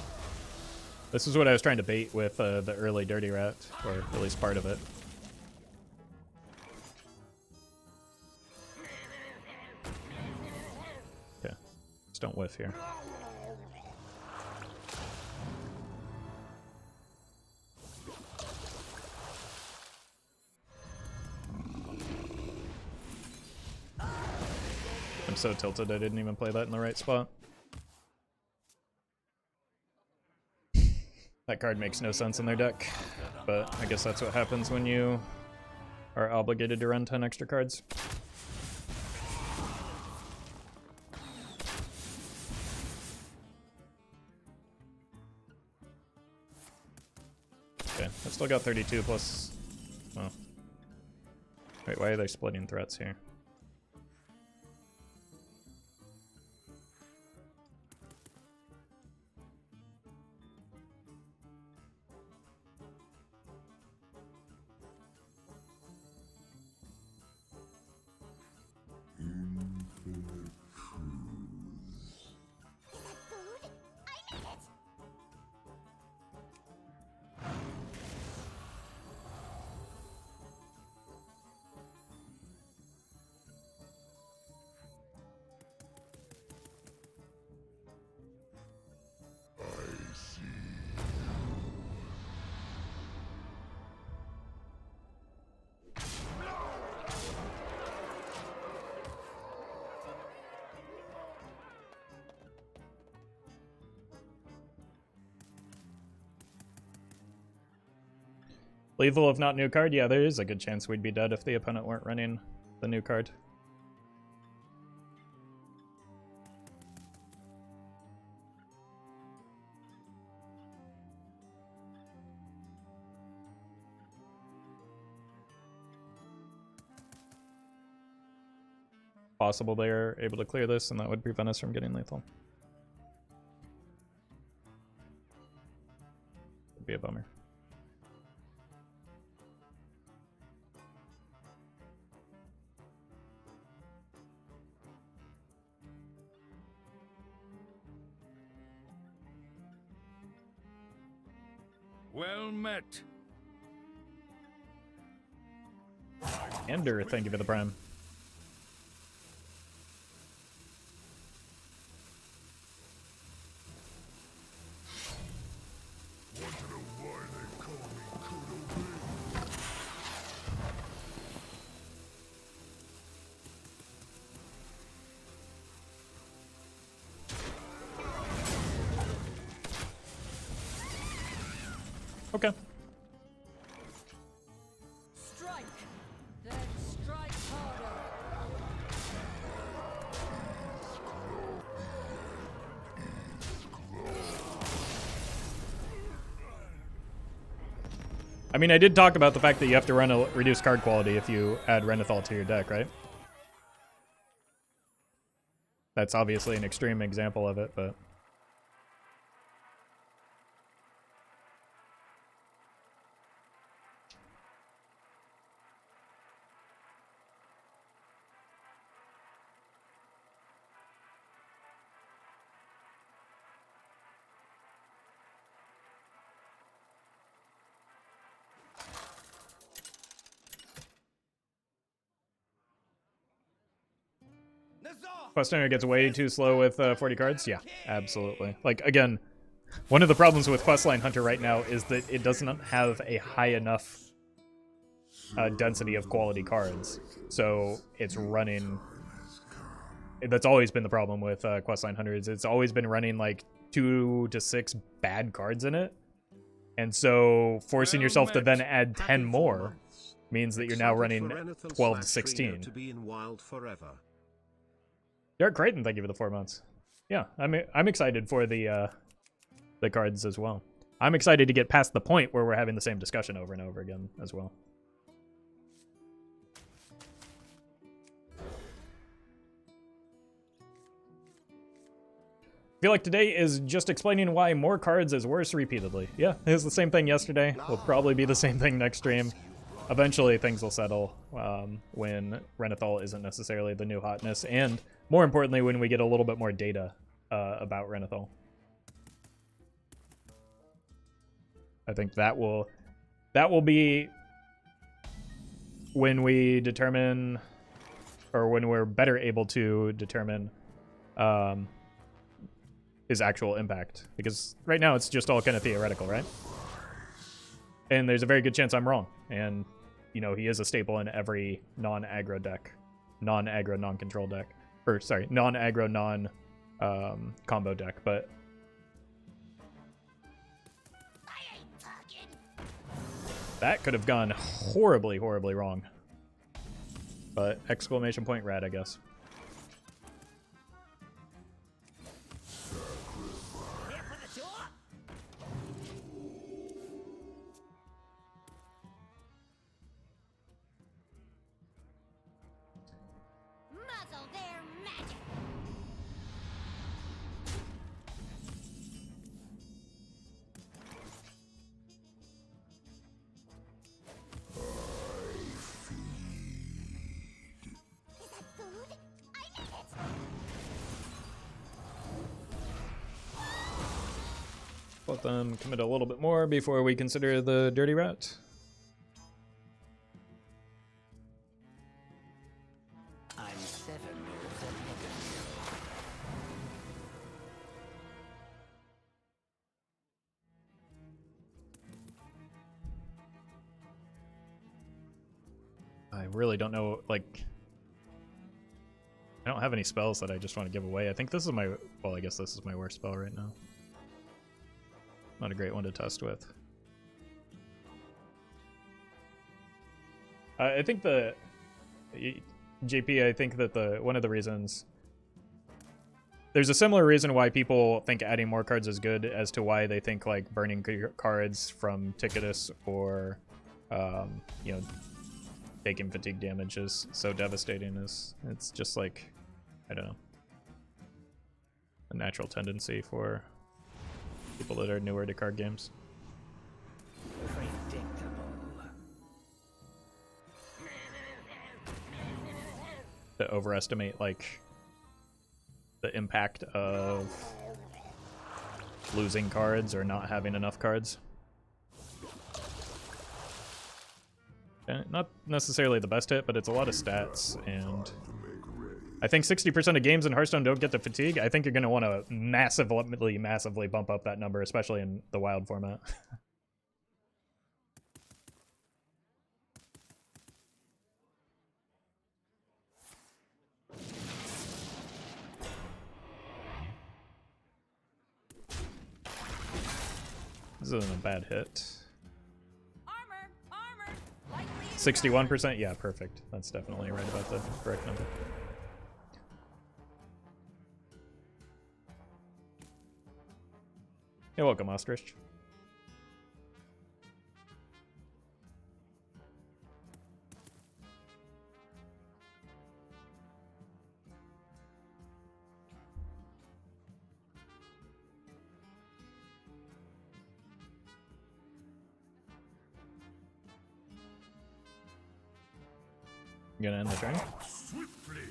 This is what I was trying to bait with the early Dirty Rat, or at least part of it. Okay, just don't whiff here. I'm so tilted I didn't even play that in the right spot. That card makes no sense in their deck, but I guess that's what happens when you are obligated to run 10 extra cards. Okay, I've still got 32 plus... Oh. Wait, why are they splitting threats here? Lethal if not new card? Yeah, there is a good chance we'd be dead if the opponent weren't running the new card. Possible they're able to clear this and that would prevent us from getting lethal. Would be a bummer. Well met. Ender, thank you for the prime. Want to know why they call me Kudo Big? Okay. Strike. Then strike harder. I mean, I did talk about the fact that you have to run a reduced card quality if you add Renathal to your deck, right? That's obviously an extreme example of it, but... Questioner gets way too slow with 40 cards? Yeah, absolutely. Like, again, one of the problems with Questline Hunter right now is that it doesn't have a high enough density of quality cards. So it's running... That's always been the problem with Questline Hunter, is it's always been running like 2 to 6 bad cards in it. And so forcing yourself to then add 10 more means that you're now running 12 to 16. To be in wild forever. Derek Creighton, thank you for the 4 months. Yeah, I'm excited for the cards as well. I'm excited to get past the point where we're having the same discussion over and over again as well. I feel like today is just explaining why more cards is worse repeatedly. Yeah, it was the same thing yesterday. Will probably be the same thing next stream. Eventually things will settle when Renathal isn't necessarily the new hotness, and more importantly when we get a little bit more data about Renathal. I think that will be when we determine, or when we're better able to determine his actual impact, because right now it's just all kind of theoretical, right? And there's a very good chance I'm wrong. And, you know, he is a staple in every non-aggro deck. Non-aggro, non-control deck. Or, sorry, non-aggro, non-combo deck. But... that could have gone horribly, horribly wrong. But exclamation point rad, I guess. Let them commit a little bit more before we consider the Dirty Rat. I'm 7 years ahead of I really don't know, like... I don't have any spells that I just want to give away. I think this is my... well, I guess this is my worst spell right now. Not a great one to test with. I think the... JP, I think that one of the reasons... there's a similar reason why people think adding more cards is good as to why they think, like, burning cards from Ticketus or, you know, taking fatigue damage is so devastating. It's just like, I don't know, a natural tendency for people that are newer to card games. To overestimate, like, the impact of losing cards or not having enough cards. Not necessarily the best hit, but it's a lot of stats, and I think 60% of games in Hearthstone don't get to fatigue. I think you're going to want to massively, massively bump up that number, especially in the wild format. This isn't a bad hit. 61%? Yeah, perfect. That's definitely right about the correct number. You're welcome, Ostrich. You gonna end the turn? Swiftly.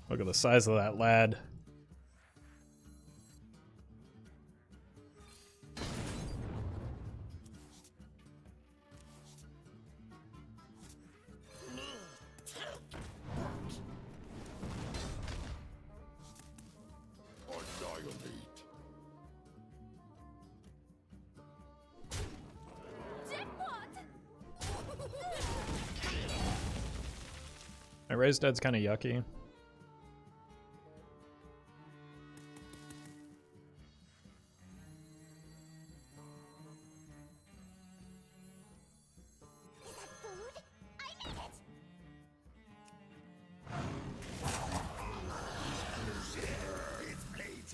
Look at the size of that lad. My raised dead's kind of yucky.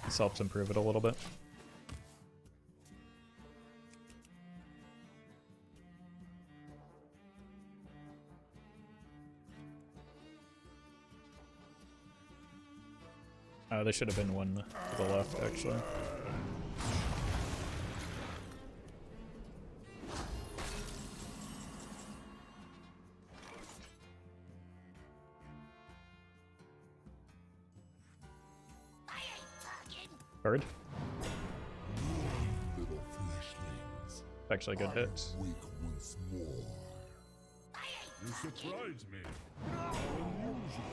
This helps improve it a little bit. There should have been one to the left, actually. Bird. Little fleshlings. Actually a good hit. Wake once more. You surprise me. Unusual.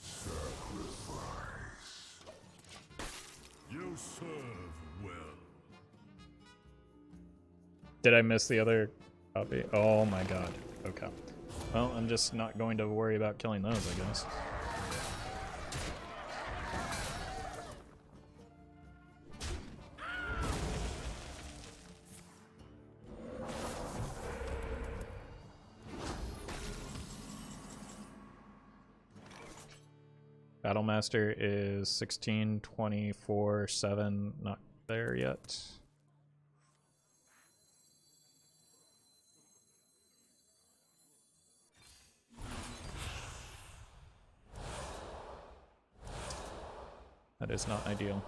Sacrifice. You serve well. Did I miss the other copy? Oh my god. Okay. Well, I'm just not going to worry about killing those, I guess. Battlemaster is 16, 24, 7, not there yet. That is not ideal.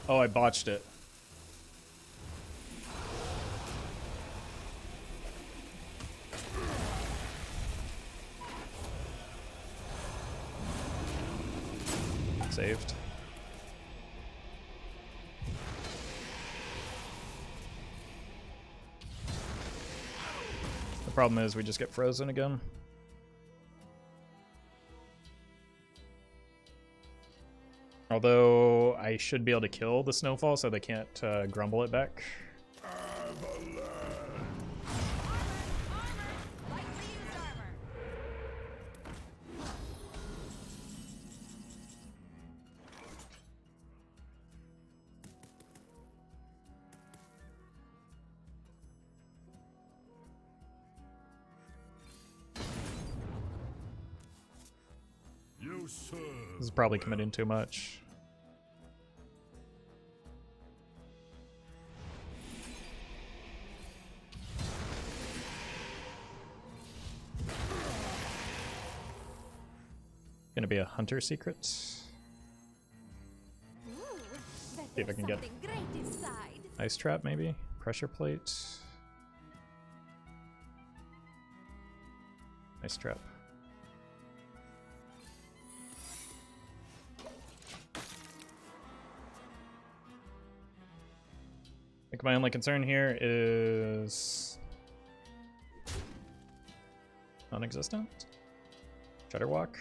Oh, I botched it. Saved. The problem is we just get frozen again. Although I should be able to kill the snowfall so they can't grumble it back. This is probably committing too much. Gonna be a hunter secret. See if I can get ice trap, maybe pressure plate. Ice trap. I think my only concern here is non-existent. Shutterwalk.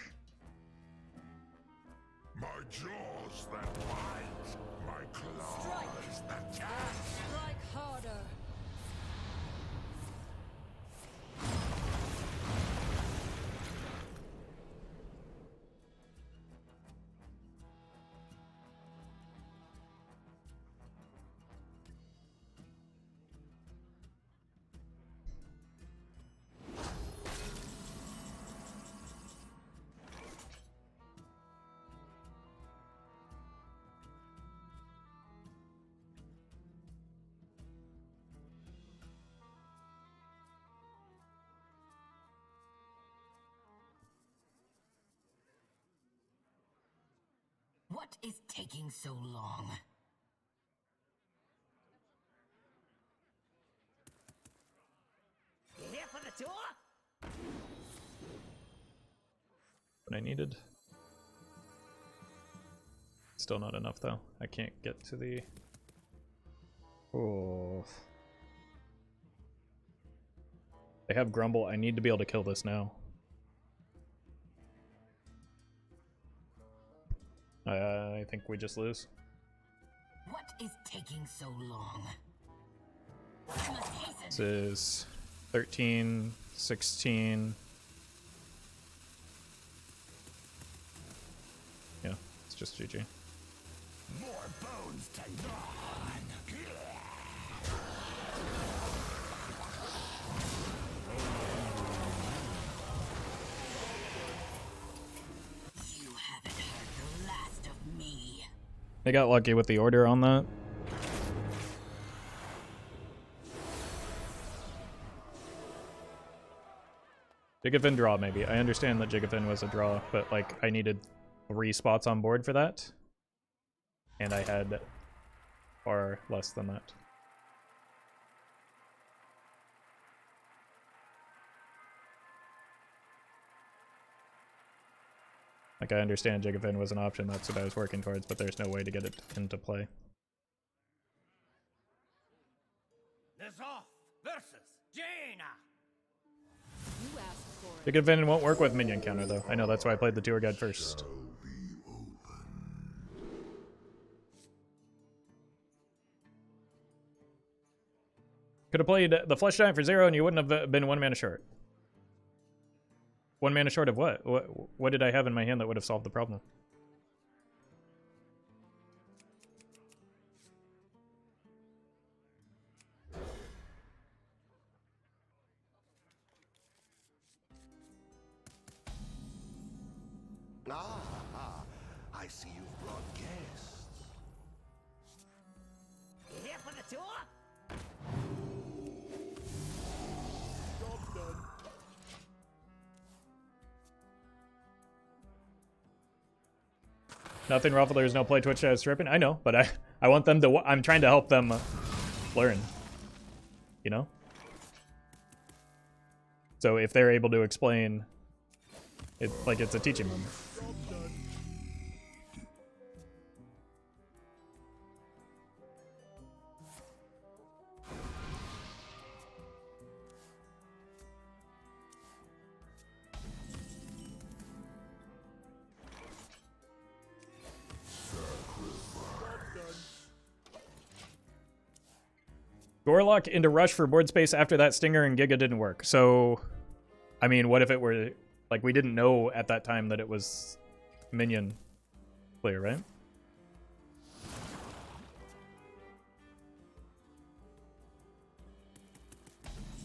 My jaws that bite, my claws that tear. Strike harder. What is taking so long? Here for the tour? What I needed. Still not enough though. I can't get to the. Oh. They have Grumble. I need to be able to kill this now. I think we just lose. What is taking so long? This is 13, 16. Yeah, it's just GG. More bones to gnaw. You haven't heard the last of me. They got lucky with the order on that. Gigafin draw, maybe. I understand that Gigafin was a draw, but like I needed 3 spots on board for that. And I had far less than that. Like I understand Gigafin was an option, that's what I was working towards, but there's no way to get it into play. Zoff versus Jaina. You asked for it. Gigafin won't work with minion counter though. I know, that's why I played the tour guide first. Could have played the Flesh Giant for 0 and you wouldn't have been 1 mana short. 1 mana short of what? What did I have in my hand that would have solved the problem? Ah, I see you've brought guests. Here for the tour? Nothing, Roffle. There's no play Twitch chat stripping. I know, but I want them to. I'm trying to help them learn. You know. So if they're able to explain, it like it's a teaching moment. Gorlock into rush for board space after that Stinger and Giga didn't work. So, I mean, what if it were, like, we didn't know at that time that it was minion player, right?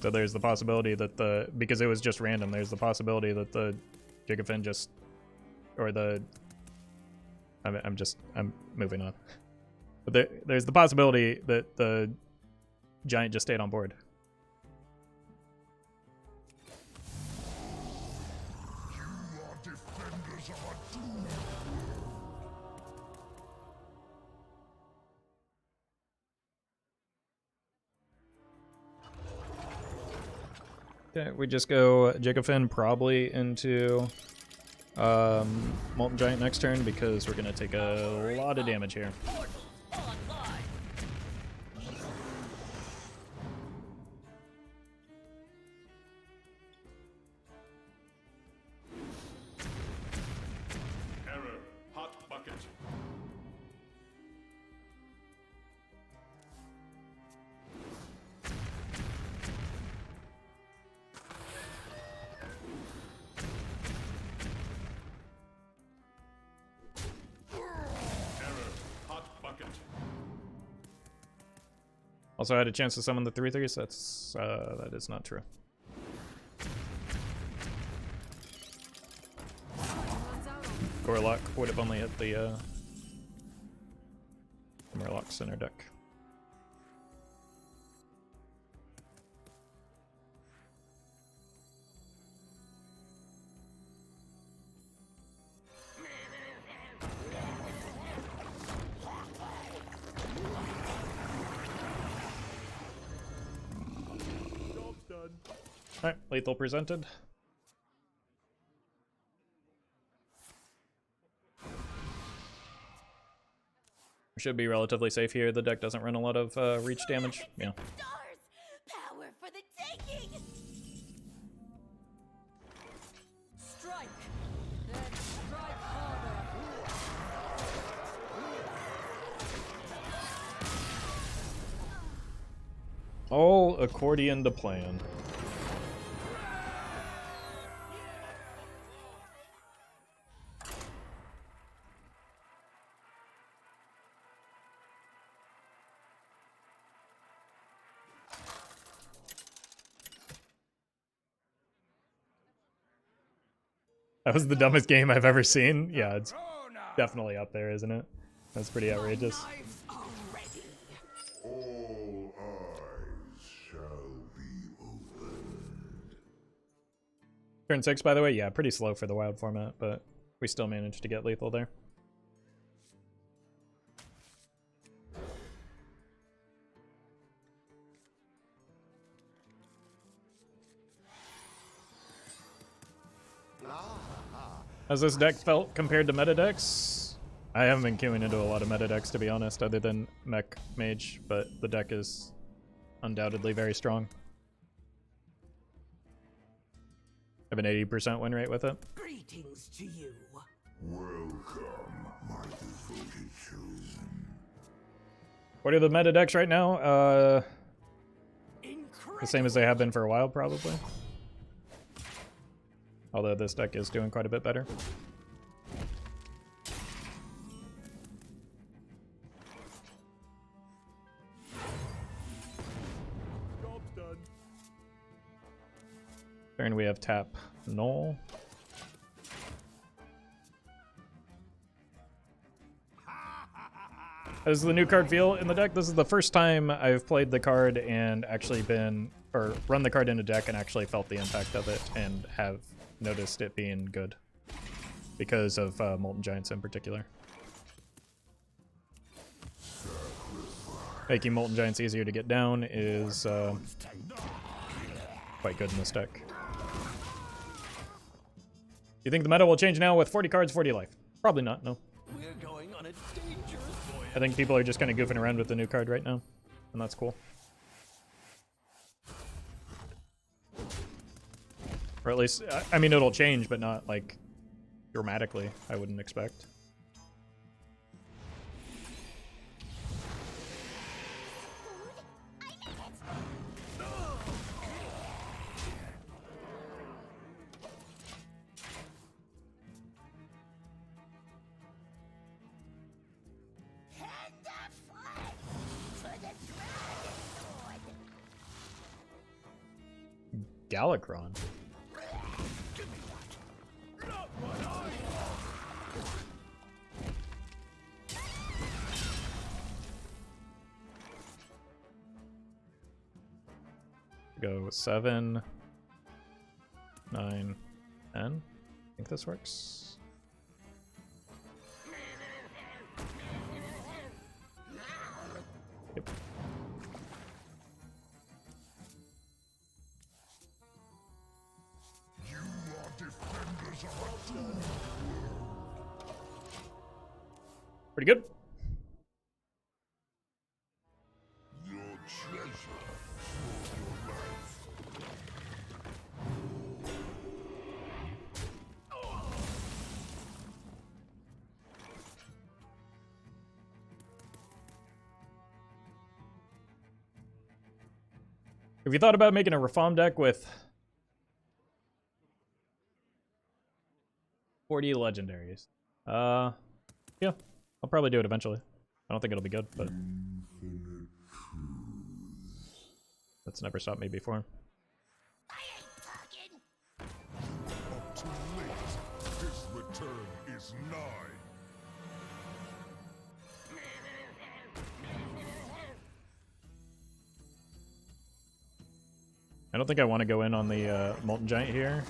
So there's the possibility that because it was just random, there's the possibility that the Gigafin just, or the, I'm moving on. But there's the possibility that the Giant just stayed on board. You are defenders of a doom. Okay, we just go Gigafin probably into Molten Giant next turn because we're gonna take a lot of damage here. Also, I had a chance to summon the 3/3s. That is not true. Gorloc would have only hit the Murloc center deck. Alright, lethal presented. We should be relatively safe here. The deck doesn't run a lot of reach damage. Yeah. Stars! Power for the taking! Strike! Then strike harder! All accordion to plan. That was the dumbest game I've ever seen. Yeah, it's definitely up there, isn't it? That's pretty outrageous. All eyes shall be opened. Turn 6, by the way, yeah, pretty slow for the wild format, but we still managed to get lethal there. Has this deck felt compared to meta decks? I haven't been queuing into a lot of meta decks, to be honest, other than Mech Mage, but the deck is undoubtedly very strong. I have an 80% win rate with it. Greetings to you. Welcome, my devoted chosen. What are the meta decks right now? The Incredible. same as they have been for a while, probably. Although this deck is doing quite a bit better. Job's done. Turn we have tap Gnoll. How does the new card feel in the deck? This is the first time I've played the card and actually run the card in a deck and actually felt the impact of it and have noticed it being good because of Molten Giants in particular. Making Molten Giants easier to get down is quite good in this deck. You think the meta will change now with 40 cards, 40 life? Probably not, no. We're going on a dangerous voyage. I think people are just kind of goofing around with the new card right now, and that's cool. Or at least, I mean, it'll change, but not, like, dramatically, I wouldn't expect. Galakrond. Go 7, 9, 10. I think this works. Yep. You are defenders of a doomed world. Pretty good. Your treasure for your life. Have you thought about making a reform deck with 40 legendaries? Yeah, I'll probably do it eventually. I don't think it'll be good, but Infinite truths That's never stopped me before. Up too late. His return is nigh. I don't think I want to go in on the Molten Giant here.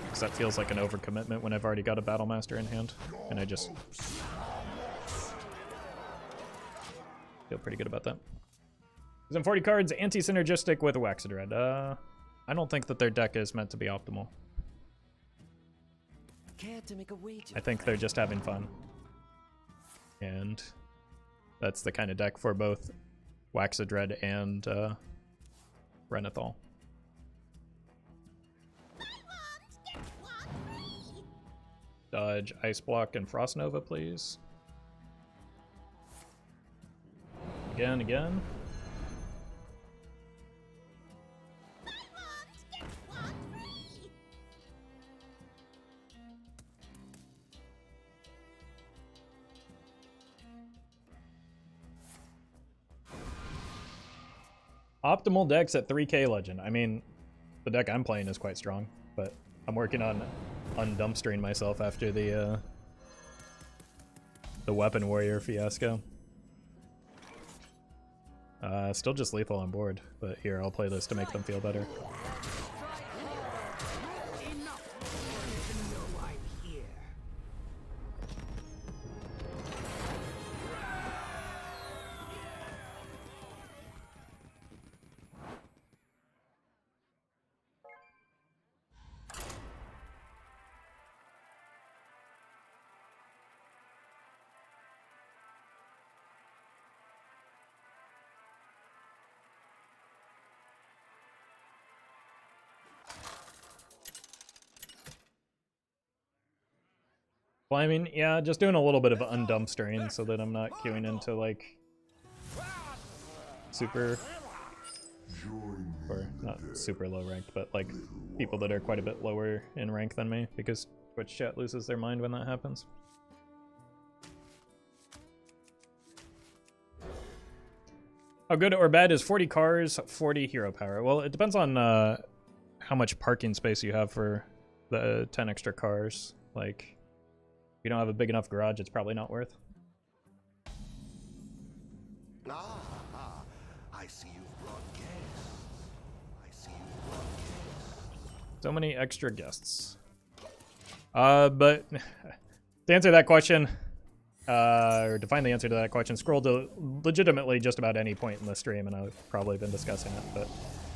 Because that feels like an overcommitment when I've already got a Battlemaster in hand. And I just feel pretty good about that. Because in 40 cards, anti-synergistic with Waxadread. I don't think that their deck is meant to be optimal. Care to make a wager? I think they're just having fun. And that's the kind of deck for both Waxadread and Renathal. Dodge Ice Block and Frost Nova, please. Again. Optimal decks at 3k Legend. I mean, the deck I'm playing is quite strong, but I'm working on undumpstering myself after the Weapon Warrior fiasco. Still just lethal on board, but here, I'll play this to make them feel better. Well, I mean, yeah, just doing a little bit of undumpstering so that I'm not queuing into, like, super, or not super low ranked, but, like, people that are quite a bit lower in rank than me, because Twitch chat loses their mind when that happens. How good or bad is 40 cars, 40 hero power? Well, it depends on how much parking space you have for the 10 extra cars. Like, if you don't have a big enough garage, it's probably not worth. I see you've brought guests. I see you've brought guests. So many extra guests. But to answer that question, or to find the answer to that question, scroll to legitimately just about any point in the stream, and I've probably been discussing it, but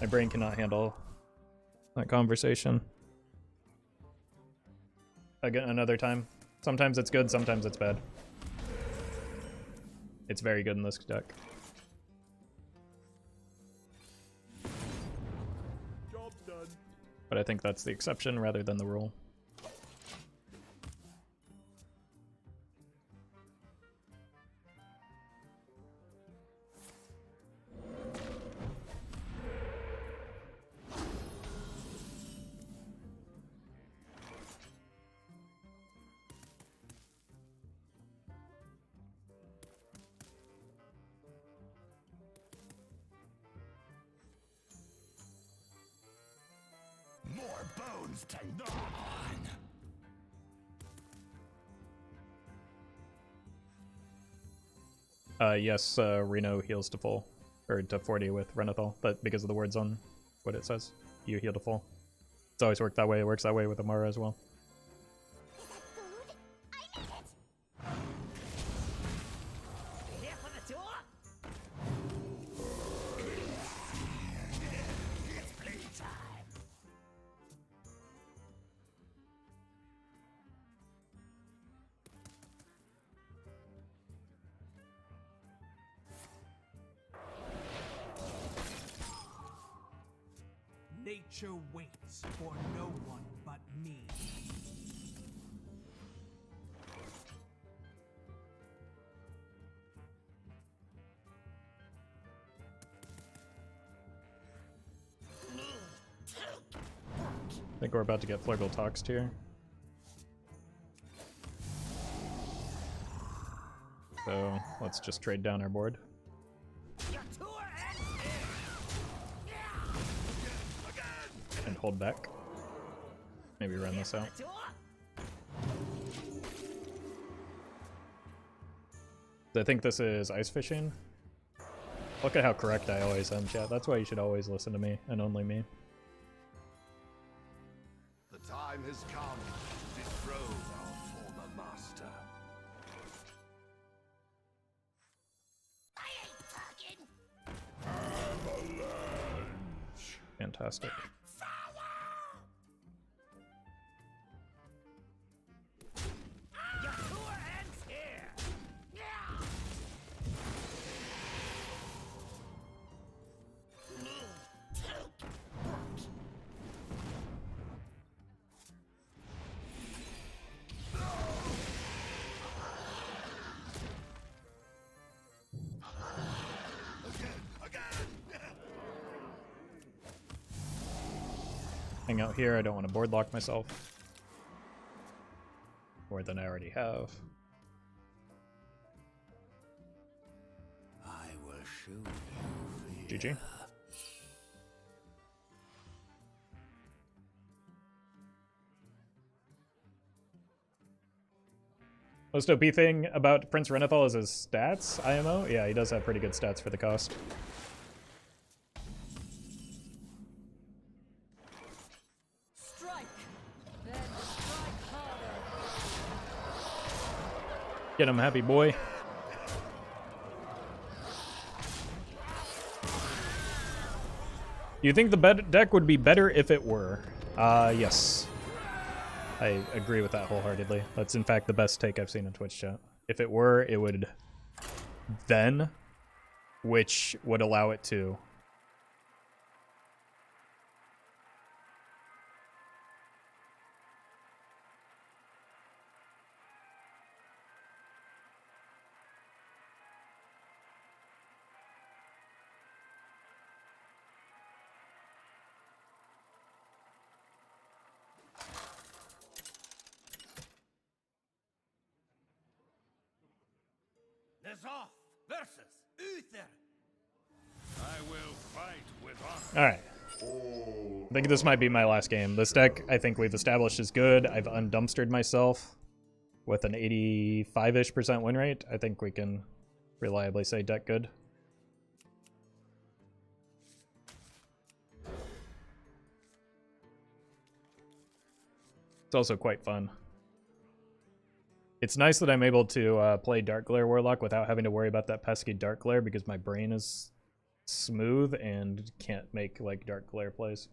my brain cannot handle that conversation. Again, another time. Sometimes it's good, sometimes it's bad. It's very good in this deck. Job done. But I think that's the exception rather than the rule. More bones to gnaw on. Yes, Reno heals to full, or to 40 with Renathal, but because of the words on what it says, you heal to full. It's always worked that way. It works that way with Amara as well. Nature waits for no one but me. I think we're about to get Flurgle Toxed here. So let's just trade down our board. You're too Shuffled deck. Maybe run this out. I think this is ice fishing. Look at how correct I always am, chat. That's why you should always listen to me and only me. The time has come to dethrone our former master. Fantastic. Hang out here, I don't want to board lock myself. More than I already have. I will show you. GG. Most OP thing about Prince Renathal is his stats, IMO? Yeah, he does have pretty good stats for the cost. Get him, happy boy. Do you think the deck would be better if it were? Yes. I agree with that wholeheartedly. That's in fact the best take I've seen in Twitch chat. If it were, it would then, which would allow it to. Zoth versus Uther. I will fight with honor. Alright. I think this might be my last game. This deck, I think we've established is good. I've undumpstered myself with an 85-ish% win rate. I think we can reliably say deck good. It's also quite fun. It's nice that I'm able to play Dark Glare Warlock without having to worry about that pesky Dark Glare because my brain is smooth and can't make like Dark Glare plays.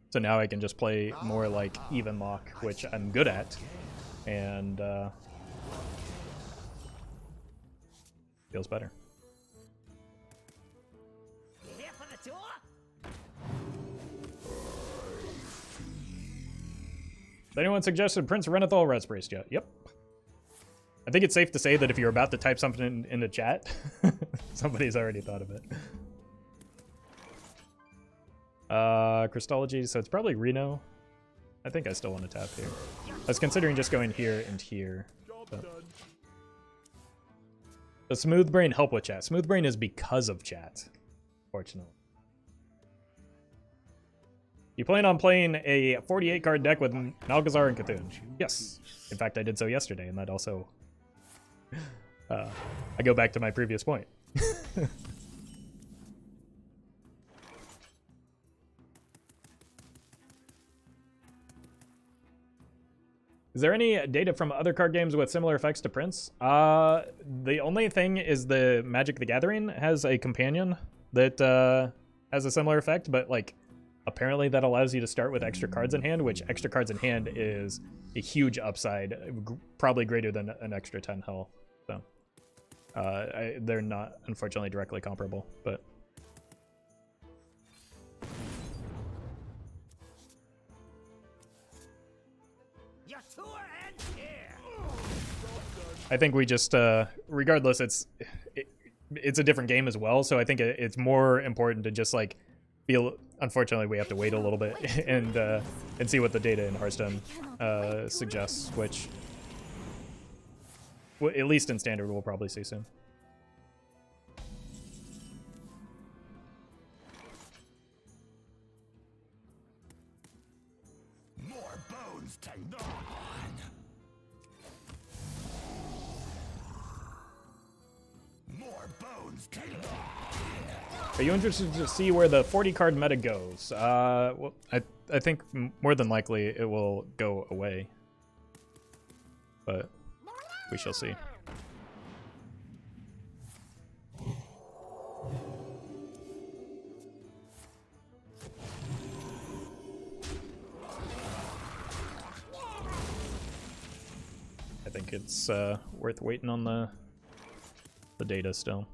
So now I can just play more like Even Lock, which I'm good at, and feels better. Anyone suggested Prince Renathal Res Priest yet? Yep. I think it's safe to say that if you're about to type something in the chat, somebody's already thought of it. Christology, so it's probably Reno. I think I still want to tap here. I was considering just going here and here. Does Smooth Brain help with chat? Smooth Brain is because of chat, fortunately. You plan on playing a 48-card deck with Malgazar and Cthulhu? Yes. In fact, I did so yesterday, and that also... I go back to my previous point. Is there any data from other card games with similar effects to Prince? The only thing is the Magic the Gathering has a companion that has a similar effect, but like apparently that allows you to start with extra cards in hand, which extra cards in hand is a huge upside, probably greater than an extra 10 health. So they're not unfortunately directly comparable, but I think we just regardless it's a different game as well, so I think it's more important to just like feel. Unfortunately, we have to wait a little bit and see what the data in Hearthstone suggests, which at least in standard we'll probably see soon. bones take more bones take Are you interested to see where the 40 card meta goes? Well, I think more than likely it will go away, but we shall see. I think it's worth waiting on the data still.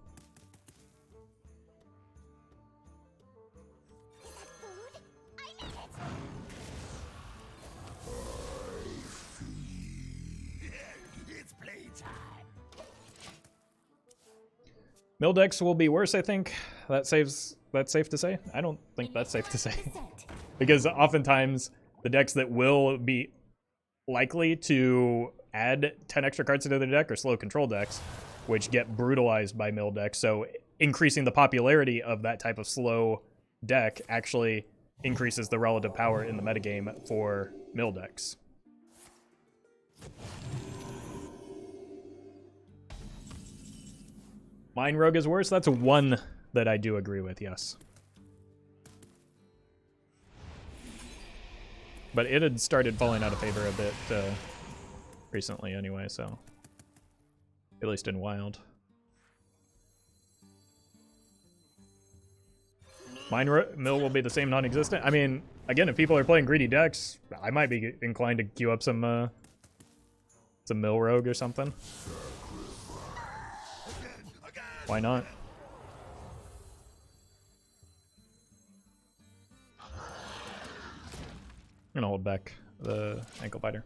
It's playtime. Mill decks will be worse, I think. That's safe to say? I don't think that's safe to say. Because oftentimes the decks that will be likely to add 10 extra cards into their deck are slow control decks, which get brutalized by mill decks. So increasing the popularity of that type of slow deck actually increases the relative power in the metagame for mill decks. Mine Rogue is worse? That's one that I do agree with, yes. But it had started falling out of favor a bit recently anyway, so at least in Wild. Mill will be the same non-existent. I mean, again, if people are playing greedy decks, I might be inclined to queue up some Mill Rogue or something. Why not? I'm gonna hold back the Anklebiter.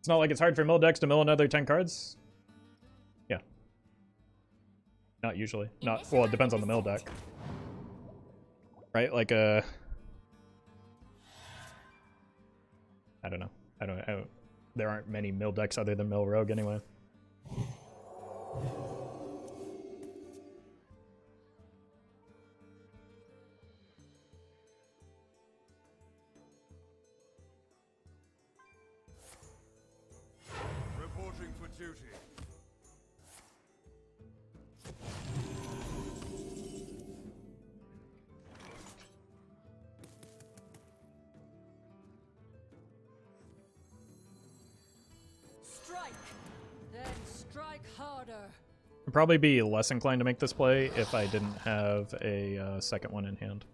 It's not like it's hard for mill decks to mill another 10 cards. Yeah. Not usually. Not well, it depends on the mill deck. Right? Like I don't know. I don't there aren't many mill decks other than Mill Rogue anyway. Reporting for duty. Strike! Then strike harder. I'd probably be less inclined to make this play if I didn't have a second one in hand.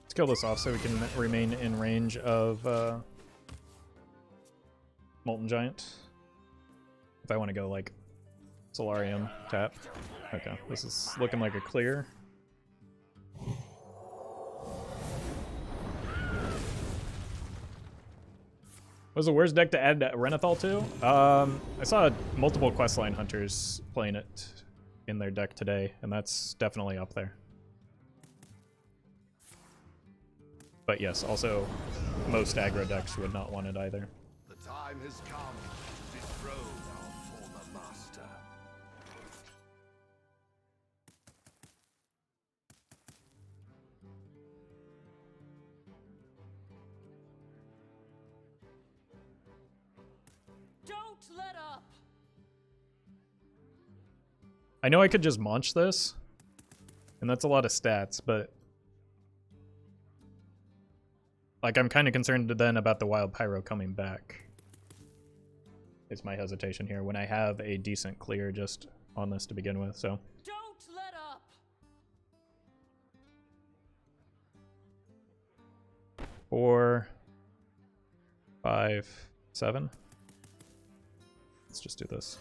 Let's kill this off so we can remain in range of Molten Giant. If I want to go like Soularium tap. Okay, this is looking like a clear. Was the worst deck to add Renathal to? I saw multiple questline hunters playing it in their deck today, and that's definitely up there. But yes, also most aggro decks would not want it either. The time has come to dethrone our former master. Don't let up! I know I could just launch this, and that's a lot of stats, but like, I'm kind of concerned then about the Wild Pyro coming back. It's my hesitation here when I have a decent clear just on this to begin with, so. Don't let up! 4, 5, 7. Let's just do this.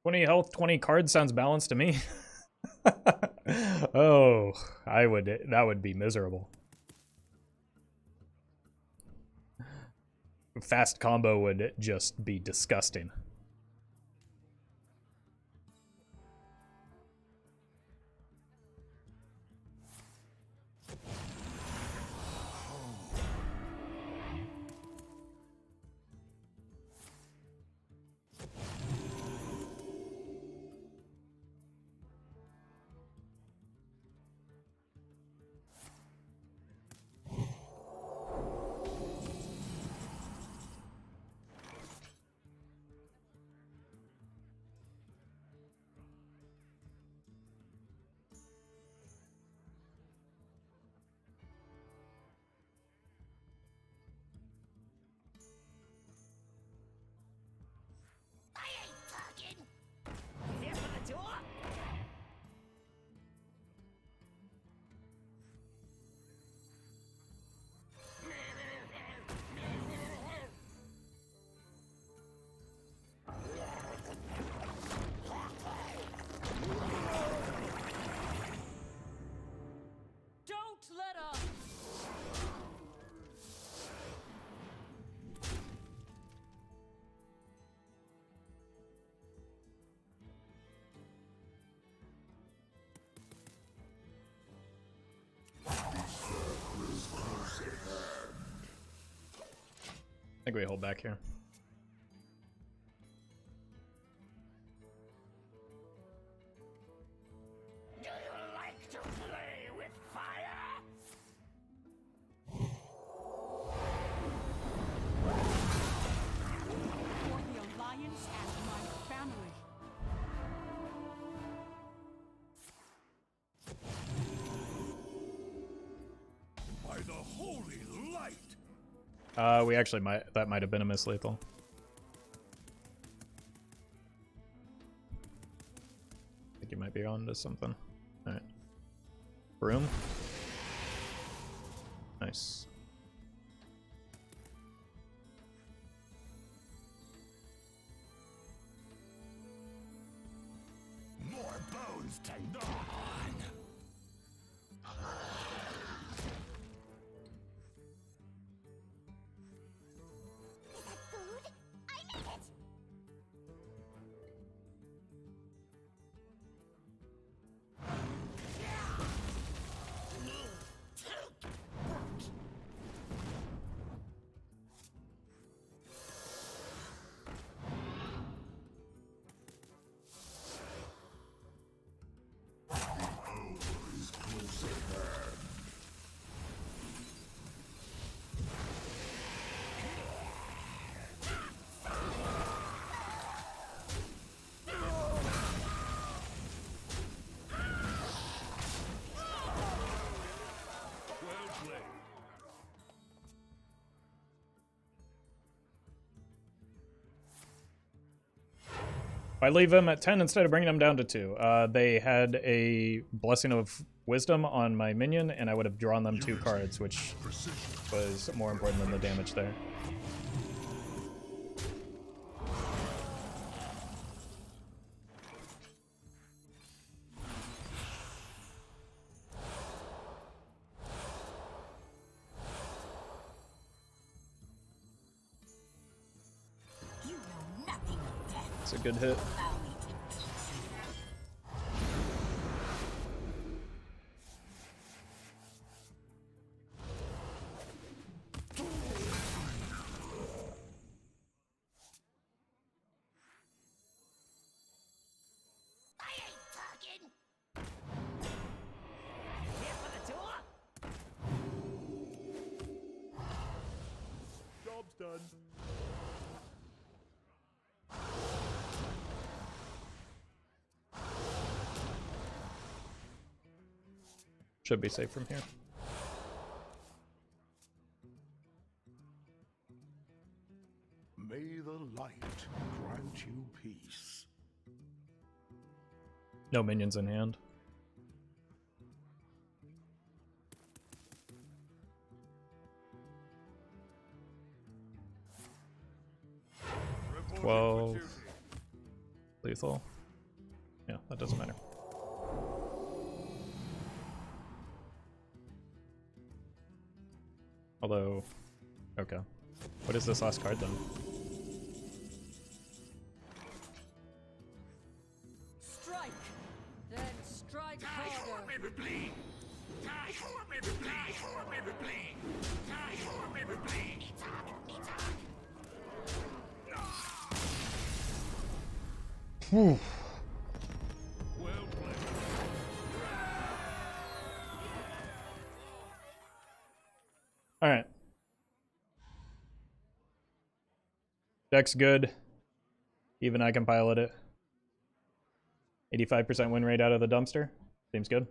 20 health, 20 cards sounds balanced to me. Oh, that would be miserable. Fast combo would just be disgusting. Don't let up! I think we hold back here. Do you like to play with fire? For the Alliance and my family. By the holy light! We actually that might have been a miss lethal. I think you might be on to something. Alright. Broom. Nice. More bones to gnaw on! Is that food? I need it! If I leave them at 10 instead of bringing them down to 2, they had a Blessing of Wisdom on my minion, and I would have drawn them 2 cards, which was more important than the damage there. You know nothing of death. It's a good hit. Allow me to teach you. I ain't talking. Here for the tour? Job's done. Should be safe from here. May the light grant you peace. No minions in hand. Report 12. for duty. Lethal. Yeah, that doesn't matter. Although, okay. What is this last card then? Strike! Then strike harder! Whew. All right. Deck's good. Even I can pilot it. 85% win rate out of the dumpster. Seems good.